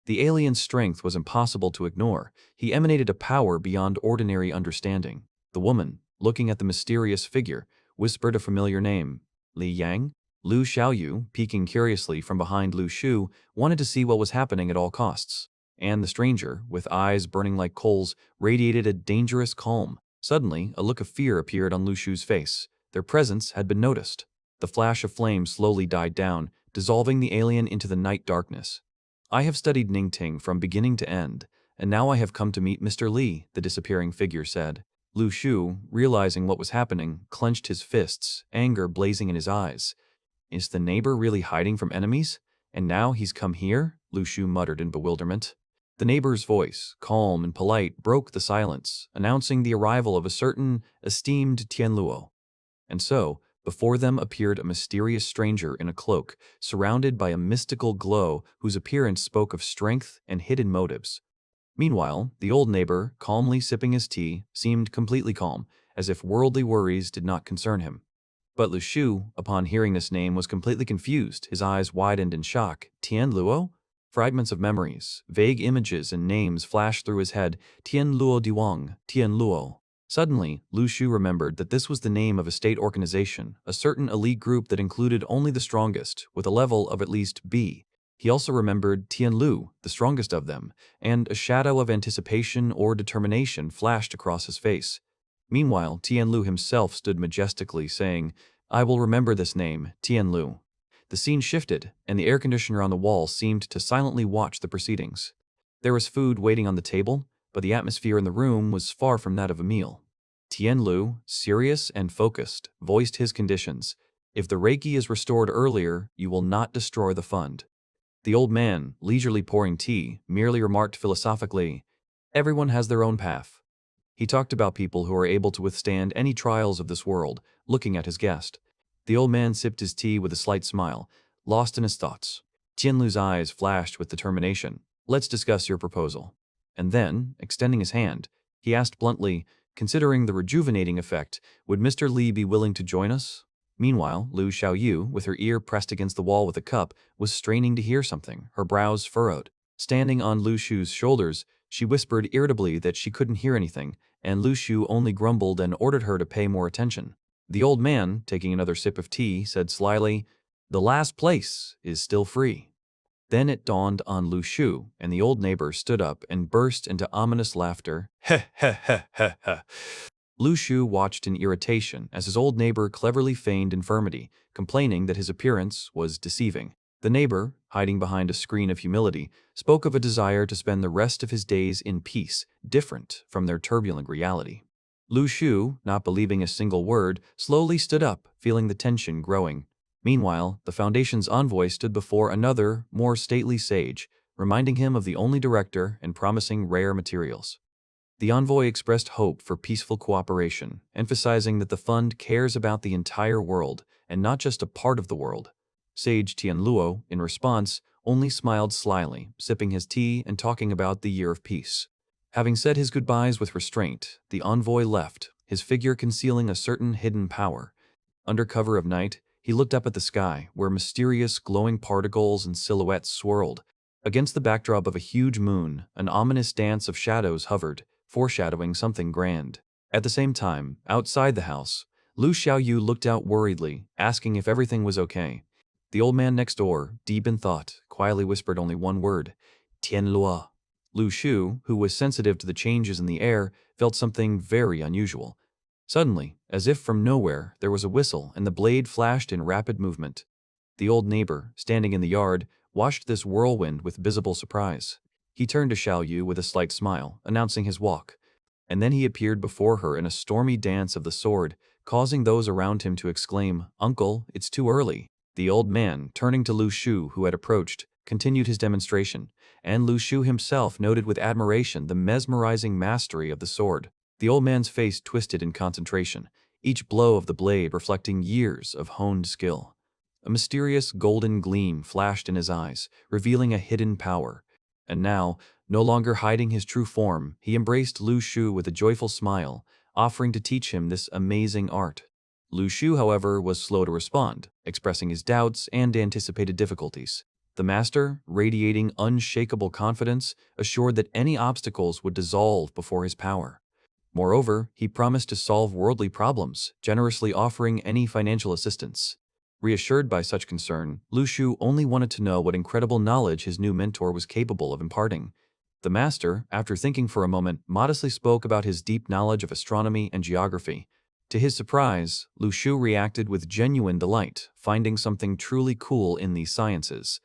A: The alien's strength was impossible to ignore. He emanated a power beyond ordinary understanding. The woman, looking at the mysterious figure, whispered a familiar name, Li Yang. Lu Xiaoyu, peeking curiously from behind Lu Shu, wanted to see what was happening at all costs. And the stranger, with eyes burning like coals, radiated a dangerous calm. Suddenly, a look of fear appeared on Lu Shu's face. Their presence had been noticed. The flash of flame slowly died down, dissolving the alien into the night darkness. "I have studied Ningting from beginning to end, and now I have come to meet Mr. Li," the disappearing figure said. Lu Shu, realizing what was happening, clenched his fists, anger blazing in his eyes. "Is the neighbor really hiding from enemies? And now he's come here?" Lu Shu muttered in bewilderment. The neighbor's voice, calm and polite, broke the silence, announcing the arrival of a certain esteemed Tianluo. And so, before them appeared a mysterious stranger in a cloak, surrounded by a mystical glow whose appearance spoke of strength and hidden motives. Meanwhile, the old neighbor, calmly sipping his tea, seemed completely calm, as if worldly worries did not concern him. But Lu Shu, upon hearing this name, was completely confused. His eyes widened in shock. Tian Luo? Fragments of memories, vague images and names flashed through his head. Tian Luo Diwang, Tian Luo. Suddenly, Lu Shu remembered that this was the name of a state organization, a certain elite group that included only the strongest, with a level of at least B. He also remembered Tian Lu, the strongest of them, and a shadow of anticipation or determination flashed across his face. Meanwhile, Tian Lu himself stood majestically, saying, "I will remember this name, Tian Lu." The scene shifted, and the air conditioner on the wall seemed to silently watch the proceedings. There was food waiting on the table, but the atmosphere in the room was far from that of a meal. Tian Lu, serious and focused, voiced his conditions. "If the Reiki is restored earlier, you will not destroy the fund." The old man, leisurely pouring tea, merely remarked philosophically, "Everyone has their own path." He talked about people who are able to withstand any trials of this world, looking at his guest. The old man sipped his tea with a slight smile, lost in his thoughts. Tianlu's eyes flashed with determination. "Let's discuss your proposal." And then, extending his hand, he asked bluntly, "Considering the rejuvenating effect, would Mr. Li be willing to join us?" Meanwhile, Lu Xiaoyu, with her ear pressed against the wall with a cup, was straining to hear something, her brows furrowed. Standing on Lu Shu's shoulders, she whispered irritably that she couldn't hear anything, and Lu Shu only grumbled and ordered her to pay more attention. The old man, taking another sip of tea, said slyly, "The last place is still free." Then it dawned on Lu Shu, and the old neighbor stood up and burst into ominous laughter. Heh heh heh heh heh. Lu Shu watched in irritation as his old neighbor cleverly feigned infirmity, complaining that his appearance was deceiving. The neighbor, hiding behind a screen of humility, spoke of a desire to spend the rest of his days in peace, different from their turbulent reality. Lu Shu, not believing a single word, slowly stood up, feeling the tension growing. Meanwhile, the Foundation's envoy stood before another, more stately sage, reminding him of the only director and promising rare materials. The envoy expressed hope for peaceful cooperation, emphasizing that the fund cares about the entire world and not just a part of the world. Sage Tianluo, in response, only smiled slyly, sipping his tea and talking about the year of peace. Having said his goodbyes with restraint, the envoy left, his figure concealing a certain hidden power. Under cover of night, he looked up at the sky, where mysterious glowing particles and silhouettes swirled. Against the backdrop of a huge moon, an ominous dance of shadows hovered, foreshadowing something grand. At the same time, outside the house, Lu Xiaoyu looked out worriedly, asking if everything was okay. The old man next door, deep in thought, quietly whispered only one word, Tianluo. Lu Shu, who was sensitive to the changes in the air, felt something very unusual. Suddenly, as if from nowhere, there was a whistle and the blade flashed in rapid movement. The old neighbor, standing in the yard, watched this whirlwind with visible surprise. He turned to Xiao Yu with a slight smile, announcing his walk. And then he appeared before her in a stormy dance of the sword, causing those around him to exclaim, "Uncle, it's too early." The old man, turning to Lu Shu, who had approached, continued his demonstration, and Lu Shu himself noted with admiration the mesmerizing mastery of the sword. The old man's face twisted in concentration, each blow of the blade reflecting years of honed skill. A mysterious golden gleam flashed in his eyes, revealing a hidden power. And now, no longer hiding his true form, he embraced Lu Shu with a joyful smile, offering to teach him this amazing art. Lu Shu, however, was slow to respond, expressing his doubts and anticipated difficulties. The master, radiating unshakable confidence, assured that any obstacles would dissolve before his power. Moreover, he promised to solve worldly problems, generously offering any financial assistance. Reassured by such concern, Lu Shu only wanted to know what incredible knowledge his new mentor was capable of imparting. The master, after thinking for a moment, modestly spoke about his deep knowledge of astronomy and geography. To his surprise, Lu Shu reacted with genuine delight, finding something truly cool in these sciences.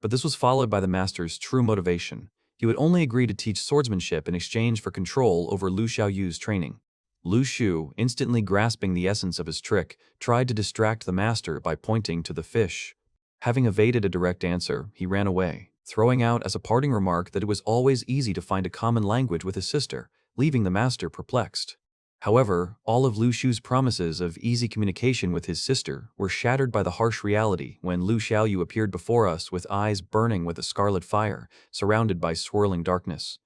A: But this was followed by the master's true motivation. He would only agree to teach swordsmanship in exchange for control over Lu Xiaoyu's training. Lu Shu, instantly grasping the essence of his trick, tried to distract the master by pointing to the fish. Having evaded a direct answer, he ran away, throwing out as a parting remark that it was always easy to find a common language with his sister, leaving the master perplexed. However, all of Lu Shu's promises of easy communication with his sister were shattered by the harsh reality when Lu Xiaoyu appeared before us with eyes burning with a scarlet fire, surrounded by swirling darkness.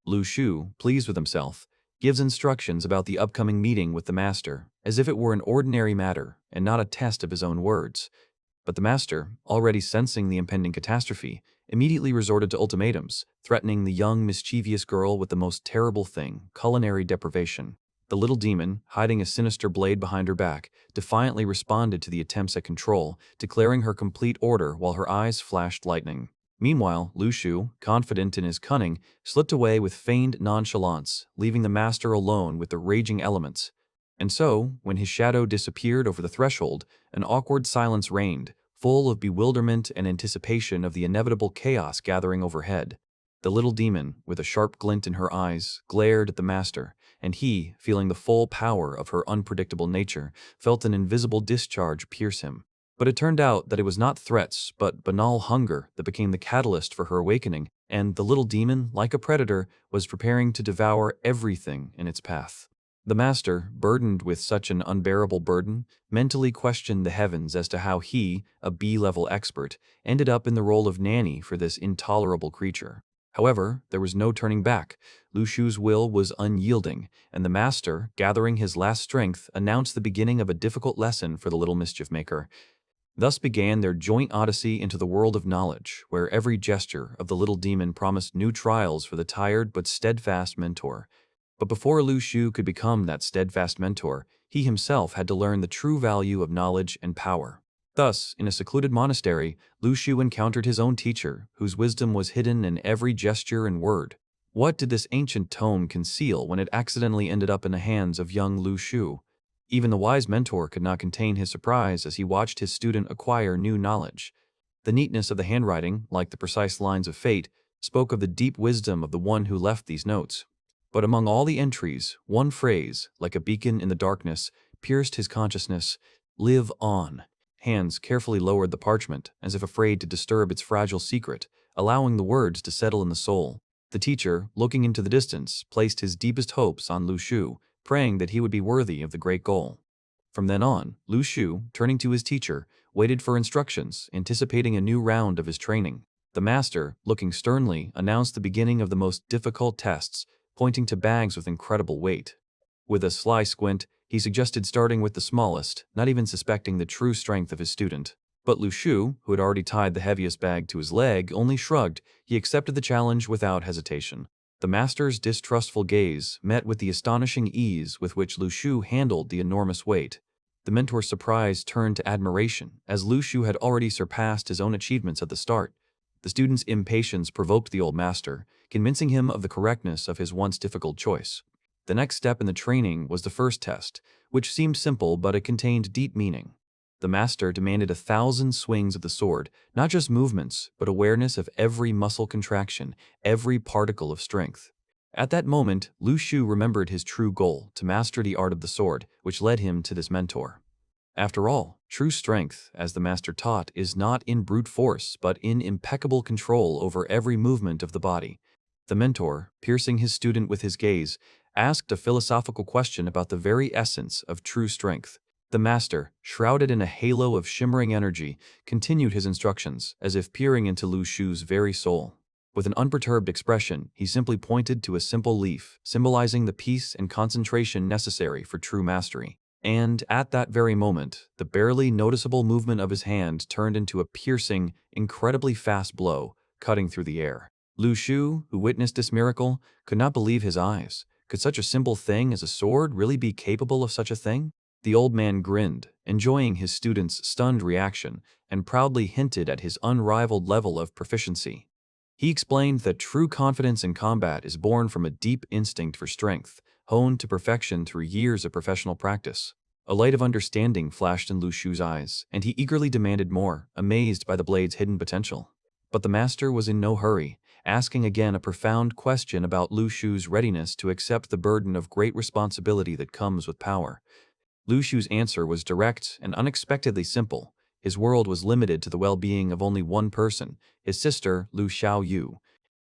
A: Lu Shu, pleased with himself, gives instructions about the upcoming meeting with the master, as if it were an ordinary matter and not a test of his own words. But the master, already sensing the impending catastrophe, immediately resorted to ultimatums, threatening the young, mischievous girl with the most terrible thing, culinary deprivation. The little demon, hiding a sinister blade behind her back, defiantly responded to the attempts at control, declaring her complete order while her eyes flashed lightning. Meanwhile, Lu Shu, confident in his cunning, slipped away with feigned nonchalance, leaving the master alone with the raging elements. And so, when his shadow disappeared over the threshold, an awkward silence reigned, full of bewilderment and anticipation of the inevitable chaos gathering overhead. The little demon, with a sharp glint in her eyes, glared at the master, and he, feeling the full power of her unpredictable nature, felt an invisible discharge pierce him. But it turned out that it was not threats, but banal hunger that became the catalyst for her awakening, and the little demon, like a predator, was preparing to devour everything in its path. The master, burdened with such an unbearable burden, mentally questioned the heavens as to how he, a B-level expert, ended up in the role of nanny for this intolerable creature. However, there was no turning back. Lu Shu's will was unyielding, and the master, gathering his last strength, announced the beginning of a difficult lesson for the little mischief maker. Thus began their joint odyssey into the world of knowledge, where every gesture of the little demon promised new trials for the tired but steadfast mentor. But before Lu Shu could become that steadfast mentor, he himself had to learn the true value of knowledge and power. Thus, in a secluded monastery, Lu Shu encountered his own teacher, whose wisdom was hidden in every gesture and word. What did this ancient tome conceal when it accidentally ended up in the hands of young Lu Shu? Even the wise mentor could not contain his surprise as he watched his student acquire new knowledge. The neatness of the handwriting, like the precise lines of fate, spoke of the deep wisdom of the one who left these notes. But among all the entries, one phrase, like a beacon in the darkness, pierced his consciousness: "Live on." Hands carefully lowered the parchment, as if afraid to disturb its fragile secret, allowing the words to settle in the soul. The teacher, looking into the distance, placed his deepest hopes on Lu Shu, praying that he would be worthy of the great goal. From then on, Lu Shu, turning to his teacher, waited for instructions, anticipating a new round of his training. The master, looking sternly, announced the beginning of the most difficult tests, pointing to bags with incredible weight. With a sly squint, he suggested starting with the smallest, not even suspecting the true strength of his student. But Lu Shu, who had already tied the heaviest bag to his leg, only shrugged. He accepted the challenge without hesitation. The master's distrustful gaze met with the astonishing ease with which Lu Shu handled the enormous weight. The mentor's surprise turned to admiration, as Lu Shu had already surpassed his own achievements at the start. The student's impatience provoked the old master, convincing him of the correctness of his once difficult choice. The next step in the training was the first test, which seemed simple but it contained deep meaning. The master demanded 1,000 swings of the sword, not just movements, but awareness of every muscle contraction, every particle of strength. At that moment, Lu Shu remembered his true goal, to master the art of the sword, which led him to this mentor. After all, true strength, as the master taught, is not in brute force, but in impeccable control over every movement of the body. The mentor, piercing his student with his gaze, asked a philosophical question about the very essence of true strength. The master, shrouded in a halo of shimmering energy, continued his instructions, as if peering into Lu Shu's very soul. With an unperturbed expression, he simply pointed to a simple leaf, symbolizing the peace and concentration necessary for true mastery. And at that very moment, the barely noticeable movement of his hand turned into a piercing, incredibly fast blow, cutting through the air. Lu Shu, who witnessed this miracle, could not believe his eyes. Could such a simple thing as a sword really be capable of such a thing? The old man grinned, enjoying his student's stunned reaction, and proudly hinted at his unrivaled level of proficiency. He explained that true confidence in combat is born from a deep instinct for strength, honed to perfection through years of professional practice. A light of understanding flashed in Lu Shu's eyes, and he eagerly demanded more, amazed by the blade's hidden potential. But the master was in no hurry, asking again a profound question about Lu Shu's readiness to accept the burden of great responsibility that comes with power. Lu Shu's answer was direct and unexpectedly simple. His world was limited to the well-being of only one person, his sister, Lu Xiaoyu.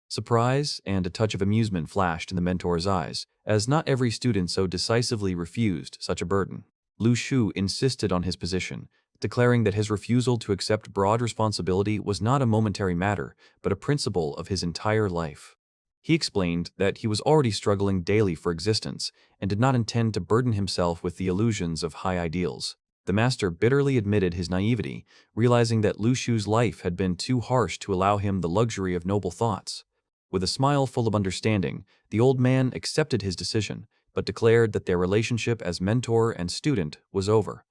A: Surprise and a touch of amusement flashed in the mentor's eyes, as not every student so decisively refused such a burden. Lu Shu insisted on his position, declaring that his refusal to accept broad responsibility was not a momentary matter, but a principle of his entire life. He explained that he was already struggling daily for existence and did not intend to burden himself with the illusions of high ideals. The master bitterly admitted his naivety, realizing that Lu Shu's life had been too harsh to allow him the luxury of noble thoughts. With a smile full of understanding, the old man accepted his decision, but declared that their relationship as mentor and student was over.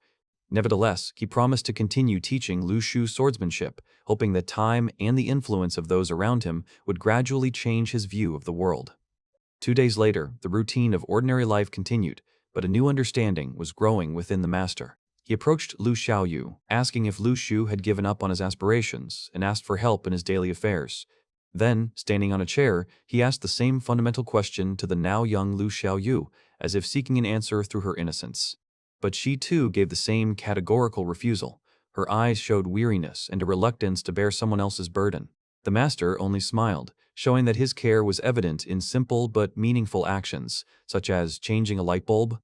A: Nevertheless, he promised to continue teaching Lu Shu swordsmanship, hoping that time and the influence of those around him would gradually change his view of the world. 2 days later, the routine of ordinary life continued, but a new understanding was growing within the master. He approached Lu Xiaoyu, asking if Lu Shu had given up on his aspirations and asked for help in his daily affairs. Then, standing on a chair, he asked the same fundamental question to the now young Lu Xiaoyu, as if seeking an answer through her innocence. But she too gave the same categorical refusal. Her eyes showed weariness and a reluctance to bear someone else's burden. The master only smiled, showing that his care was evident in simple but meaningful actions, such as changing a light bulb.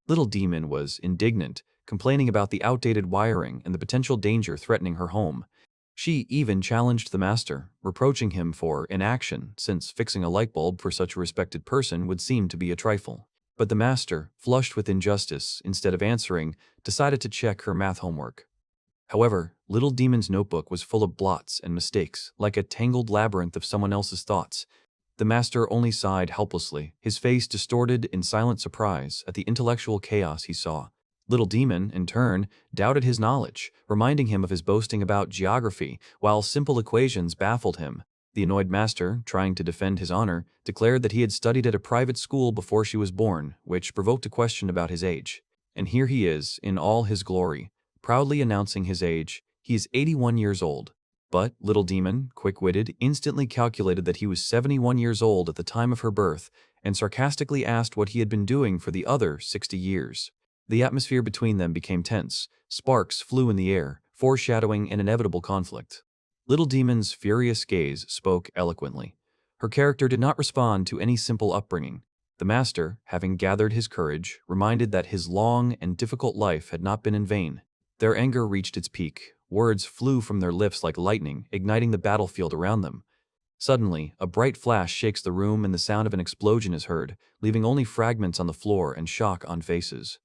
A: Little Demon was indignant, complaining about the outdated wiring and the potential danger threatening her home. She even challenged the master, reproaching him for inaction, since fixing a light bulb for such a respected person would seem to be a trifle. But the master, flushed with injustice, instead of answering, decided to check her math homework. However, Little Demon's notebook was full of blots and mistakes, like a tangled labyrinth of someone else's thoughts. The master only sighed helplessly, his face distorted in silent surprise at the intellectual chaos he saw. Little Demon, in turn, doubted his knowledge, reminding him of his boasting about geography, while simple equations baffled him. The annoyed master, trying to defend his honor, declared that he had studied at a private school before she was born, which provoked a question about his age. And here he is, in all his glory, proudly announcing his age. He is 81 years old. But Little Demon, quick-witted, instantly calculated that he was 71 years old at the time of her birth, and sarcastically asked what he had been doing for the other 60 years. The atmosphere between them became tense. Sparks flew in the air, foreshadowing an inevitable conflict. Little Demon's furious gaze spoke eloquently. Her character did not respond to any simple upbringing. The master, having gathered his courage, reminded that his long and difficult life had not been in vain. Their anger reached its peak. Words flew from their lips like lightning, igniting the battlefield around them. Suddenly, a bright flash shakes the room and the sound of an explosion is heard, leaving only fragments on the floor and shock on faces.